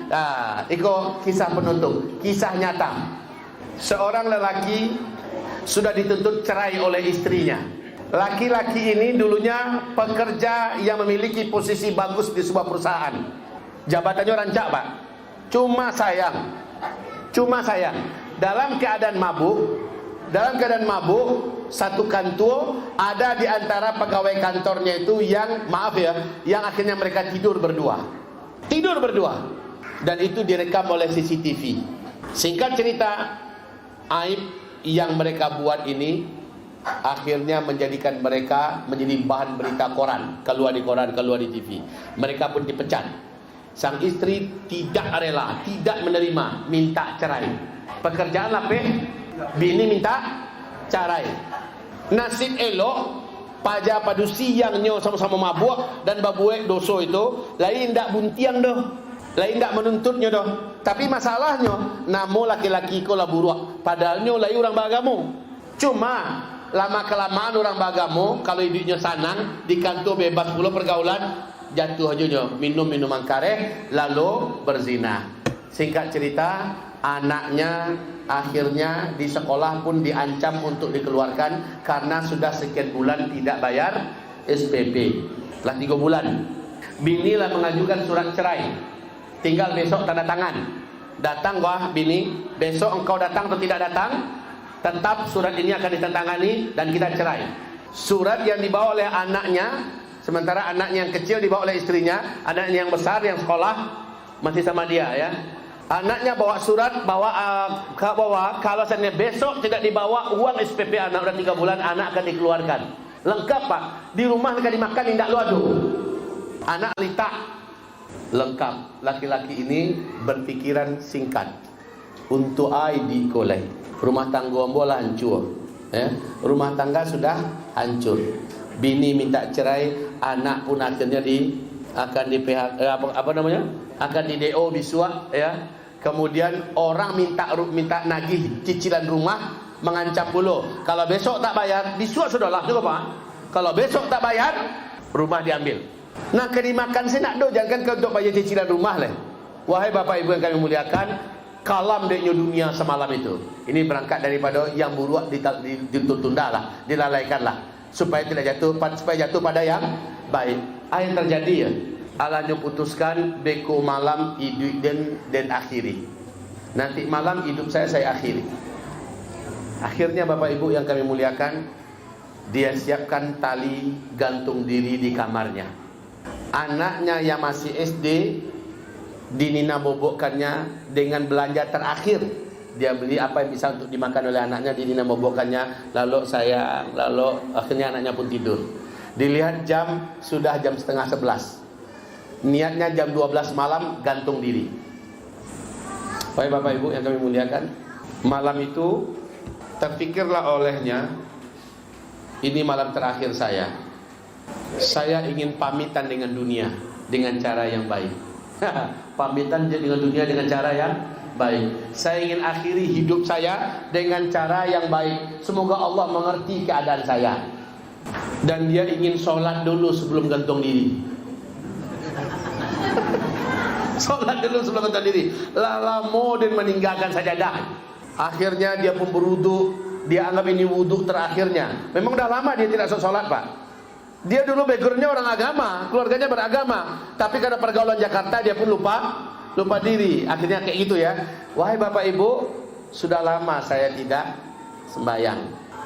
Ikut kisah penutup. Kisah nyata. Seorang lelaki sudah dituntut cerai oleh istrinya. Laki-laki ini dulunya pekerja yang memiliki posisi bagus di sebuah perusahaan. Jabatannya rancak, Pak. Cuma sayang. Dalam keadaan mabuk, satu kantor ada di antara pegawai kantornya itu yang, maaf ya, yang akhirnya mereka tidur berdua. Dan itu direkam oleh CCTV. Singkat cerita, aib yang mereka buat ini akhirnya menjadikan mereka menjadi bahan berita koran, keluar di TV. Mereka pun dipecat. Sang istri tidak rela, tidak menerima, minta cerai. Pekerjaan lapeh, bini minta cerai. Nasib elok, paja padusi yang nyo sama-sama mabuk dan babuek doso itu, lain ndak buntiang doh, lain ndak menuntutnya doh. Tapi masalahnya, namo laki-laki ko lah buruak, padahalnya lain orang bagamu. Cuma lama kelamaan orang bagamu kalau hidupnya sanang di kantor bebas pula pergaulan, jatuh aja minum minuman kareh lalu berzina. Singkat cerita, anaknya akhirnya di sekolah pun diancam untuk dikeluarkan karena sudah sekian bulan tidak bayar SPP. Lah 3 bulan. Bini lah mengajukan surat cerai. Tinggal besok tanda tangan. Datang wah bini, besok engkau datang atau tidak datang? Tetap surat ini akan ditantangani dan kita cerai. Surat yang dibawa oleh anaknya, sementara anaknya yang kecil dibawa oleh istrinya, anaknya yang besar yang sekolah masih sama dia ya. Anaknya bawa surat bawa kalau seandainya besok tidak dibawa uang SPP anak udah 3 bulan, anak akan dikeluarkan. Lengkap Pak. Di rumah akan dimakan indak lu aduh. Anak litak lengkap. Laki-laki ini berpikiran singkat. Untuk di kolej. Rumah tangga bola hancur, rumah tangga sudah hancur. Bini minta cerai, anak pun akhirnya akan di PHK, akan di DO disuap, ya. Kemudian orang minta nagih cicilan rumah, mengancam pula. Kalau besok tak bayar, disuap sudahlah, cukup Pak. Kalau besok tak bayar, rumah diambil. Nah, kedimakan saya nak do, jangan kau untuk bayar cicilan rumah lah. Wahai Bapak Ibu yang kami muliakan, kalam deknya dunia semalam itu. Ini berangkat daripada yang buruk ditunda lah, dilalaikan lah, supaya jatuh pada yang baik. Apa yang terjadi ya? Allahnya putuskan beko malam hidup dan akhiri. Nanti malam hidup saya akhiri. Akhirnya Bapak Ibu yang kami muliakan, dia siapkan tali gantung diri di kamarnya. Anaknya yang masih SD dinina bobokkannya dengan belanja terakhir. Dia beli apa yang bisa untuk dimakan oleh anaknya, dinina bobokkannya, lalu sayang, lalu akhirnya anaknya pun tidur. Dilihat jam, sudah jam setengah 11. Niatnya jam 12 malam gantung diri. Bapak Ibu yang kami muliakan, malam itu terpikirlah olehnya, ini malam terakhir saya ingin pamitan dengan dunia. dengan cara yang baik. Pamitan dengan dunia dengan cara yang baik. Saya ingin akhiri hidup saya dengan cara yang baik. Semoga Allah mengerti keadaan saya. Dan dia ingin sholat dulu sebelum gantung diri. Sholat dulu sebelum gantung diri. Lama dan meninggalkan sajadah. Akhirnya dia pun berwudu. Dia anggap ini wudu terakhirnya. Memang dah lama dia tidak sholat, Pak. Dia dulu backgroundnya orang agama, keluarganya beragama. Tapi karena pergaulan Jakarta dia pun lupa diri. Akhirnya kayak gitu ya. Wahai Bapak Ibu, sudah lama saya tidak sembahyang.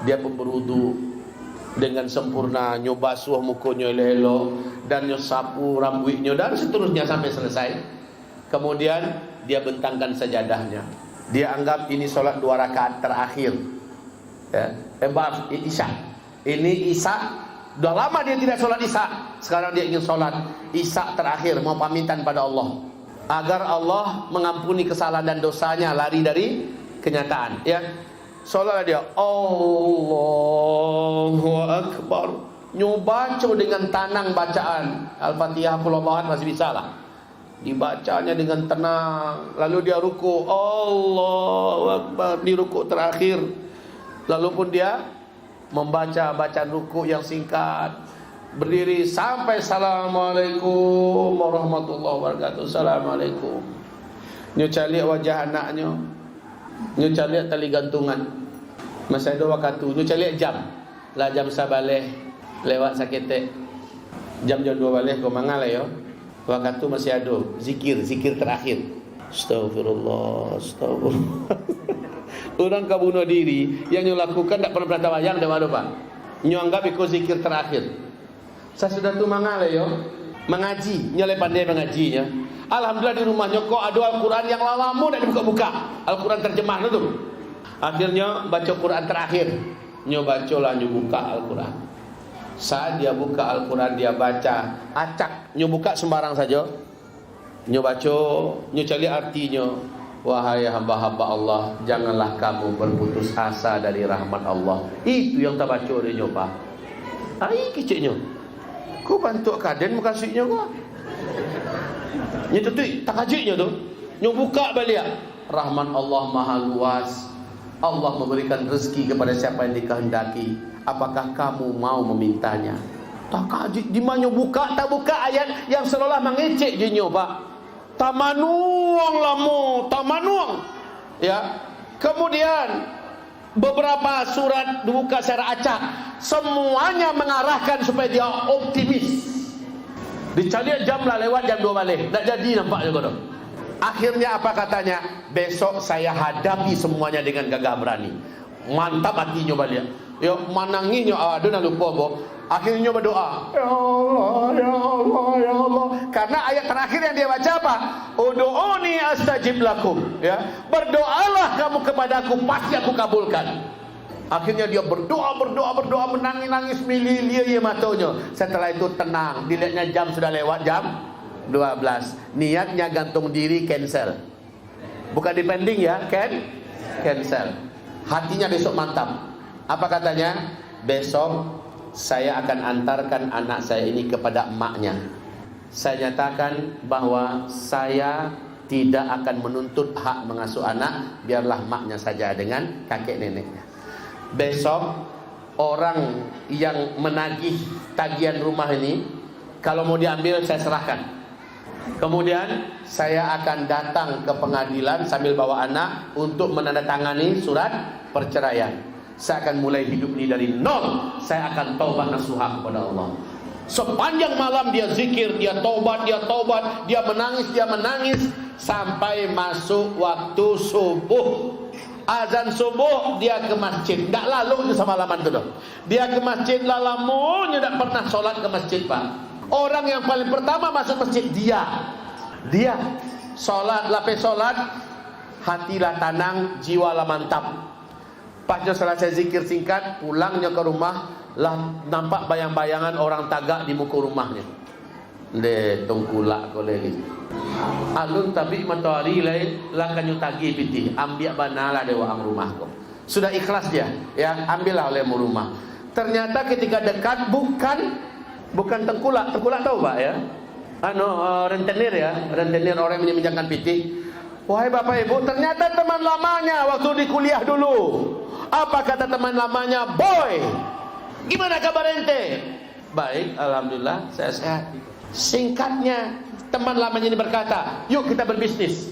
Dia pun berwudu dengan sempurna, nyoba basuh mukanya elok dan nyosapu rambutnya dan seterusnya sampai selesai. Kemudian dia bentangkan sajadahnya. Dia anggap ini sholat 2 rakaat terakhir. Ya, maaf, Isya. Ini Isya. Sudah lama dia tidak sholat Isya. Sekarang dia ingin sholat Isya terakhir, mau pamitan pada Allah agar Allah mengampuni kesalahan dan dosanya, lari dari kenyataan. Ya, sholat dia Allahu Akbar. Nyobaco dengan tanang bacaan Al-Fatihah Qul-Huwallahu masih bisa lah. Dibacanya dengan tenang. Lalu dia ruku, Allahu Akbar, di ruku terakhir. Lalu pun dia membaca bacaan ruku yang singkat, berdiri sampai Assalamualaikum warahmatullahi wabarakatuh. Assalamualaikum. Nyucalik wajah anaknya, nyucalik tali gantungan. Masa ada waktu nyucalik jam. Lah jam sabaleh lewat saketek. Jam 2 baleh kau mangal ya. Waktu masih ada zikir terakhir. Astagfirullah, astagfirullah. Orang kau bunuh diri yang lakukan tak pernah bertawayang dah apa? Nyo anggap ikut zikir terakhir. Saya sudah tu mangal yo, mengaji, nyole pandai mengajinya. Alhamdulillah di rumahnya kok ada Al-Quran yang lama dah dibuka-buka. Al-Quran terjemah tu. Akhirnya baca Quran terakhir. Nyo bacalah nyo buka Al-Quran. Saat dia buka Al-Quran dia baca, acak nyo buka sembarang saja. Nyo baca, nyo cari artinya. Wahai hamba-hamba Allah, janganlah kamu berputus asa dari rahmat Allah. Itu yang tak baca dia nyoba. Ai keciknya. Kau bantu kaden makasihnya kau. Nya tu tak kajiknya tu. Nyo buka balik. Rahmat Allah maha luas. Allah memberikan rezeki kepada siapa yang dikehendaki. Apakah kamu mau memintanya? Tak kajik di mana buka tak buka ayat yang seolah mengecek je nyoba. Tamanuang lamu, tamanuang. Ya. Kemudian beberapa surat dibuka secara acak, semuanya mengarahkan supaya dia optimis. Dicari jam lah lewat jam 2 balik. Tak jadi nampak juga tu. Akhirnya apa katanya? Besok saya hadapi semuanya dengan gagah berani. Mantap hatinya balik. Ya mananginya ada nak lupa boh. Akhirnya berdoa, ya Allah, ya Allah, ya Allah. Karena ayat terakhir yang dia baca apa? Ud'uni astajib lakum. Ya, berdoalah kamu kepadaku, pasti aku kabulkan. Akhirnya dia berdoa, menangis mililia matanya. Setelah itu tenang, dilihatnya jam sudah lewat jam 12. Niatnya gantung diri cancel. Bukan depending ya, cancel. Hatinya besok mantap. Apa katanya? Besok saya akan antarkan anak saya ini kepada emaknya. Saya nyatakan bahwa saya tidak akan menuntut hak mengasuh anak, biarlah maknya saja dengan kakek neneknya. Besok orang yang menagih tagihan rumah ini, kalau mau diambil saya serahkan. Kemudian saya akan datang ke pengadilan sambil bawa anak untuk menandatangani surat perceraian. Saya akan mulai hidup ini dari nol. Saya akan taubat nasuha kepada Allah. Sepanjang malam dia zikir, dia taubat, dia menangis sampai masuk waktu subuh. Azan subuh dia ke masjid. Tak lalu itu semalaman tu. Dia ke masjid lalamunya tak pernah solat ke masjid, Pak. Orang yang paling pertama masuk masjid dia solat, lapis solat, hatilah tenang, jiwalah mantap. Pasnya selesai zikir singkat, pulangnya ke rumah, lah nampak bayang-bayangan orang tagak di muka rumahnya. De tongkulak ko lagi. Alun tabi matahari lain lah kanyu tagi piti, ambil banalah dewa ang rumah ko. Sudah ikhlas dia, ya ambillah oleh rumah. Ternyata ketika dekat bukan tengkulak tahu Pak ya. rentenir ya, rentenir orang yang meminjamkan PT. Wahai Bapak Ibu, ternyata teman lamanya waktu di kuliah dulu. Apa kata teman lamanya? Boy, gimana kabar ente? Baik, alhamdulillah, saya sehat. Singkatnya, teman lamanya ini berkata, yuk kita berbisnis.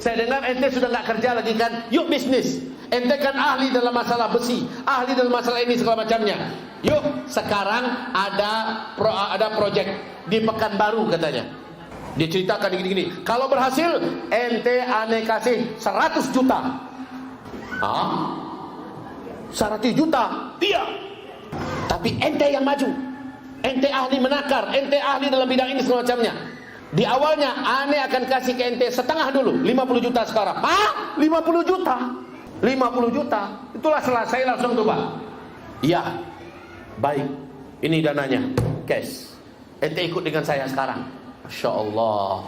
Saya dengar ente sudah nggak kerja lagi kan? Yuk bisnis. Ente kan ahli dalam masalah besi, ahli dalam masalah ini segala macamnya. Yuk, sekarang ada project di Pekanbaru katanya. Dia ceritakan gini-gini. Kalau berhasil, ente ane kasih 100 juta. 100 juta? Iya. Tapi ente yang maju. Ente ahli menakar, ente ahli dalam bidang ini segala macamnya. Di awalnya ane akan kasih ke ente setengah dulu, 50 juta sekarang. 50 juta? 50 juta? Itulah selesai langsung tuh Pak. Iya. Baik. Ini dananya. Cash. Ente ikut dengan saya sekarang. Masya Allah.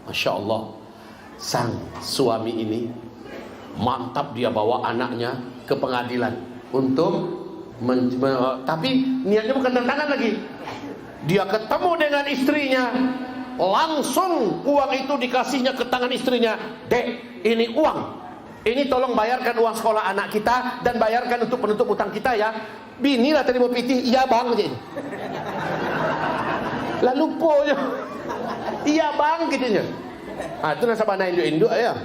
Masya Allah. Sang suami ini mantap, dia bawa anaknya ke pengadilan untuk tapi niatnya bukan tantangan lagi. Dia ketemu dengan istrinya, langsung uang itu dikasihnya ke tangan istrinya. Dek, ini uang, ini tolong bayarkan uang sekolah anak kita dan bayarkan untuk penutup utang kita ya. Bini lah tadi mau pitih, iya bang. Lalu poyo, iya bang gitunya. Itu nasabah induk ya.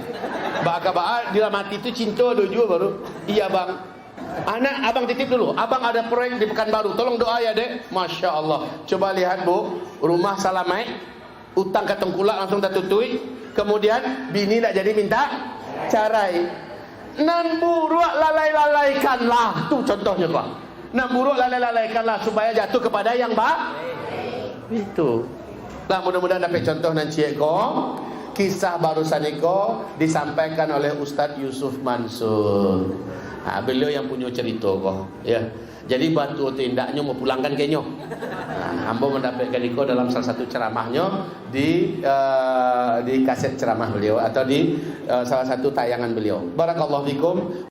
Baka dia mati itu cinta dojo baru. Iya bang. Anak abang titip dulu. Abang ada proyek di Pekanbaru. Tolong doa ya dek. Masya Allah. Coba lihat bu, rumah salamai, utang ke tengkulak langsung tertutui. Kemudian bini tak jadi minta carai. Nan buruk lalai-lalaikanlah. Tuh contohnya pak. Nan buruk lalai-lalaikanlah supaya jatuh kepada yang baik. Itu. Lah mudah-mudahan dapat contoh nanti ko. Kisah barusan itu disampaikan oleh Ustadz Yusuf Mansur. Beliau yang punya cerita kok. Ya. Jadi batu tindaknya mau pulangkan kayaknya. Ambo mendapatkan itu dalam salah satu ceramahnya di kaset ceramah beliau atau di salah satu tayangan beliau. Barakallahu fikum.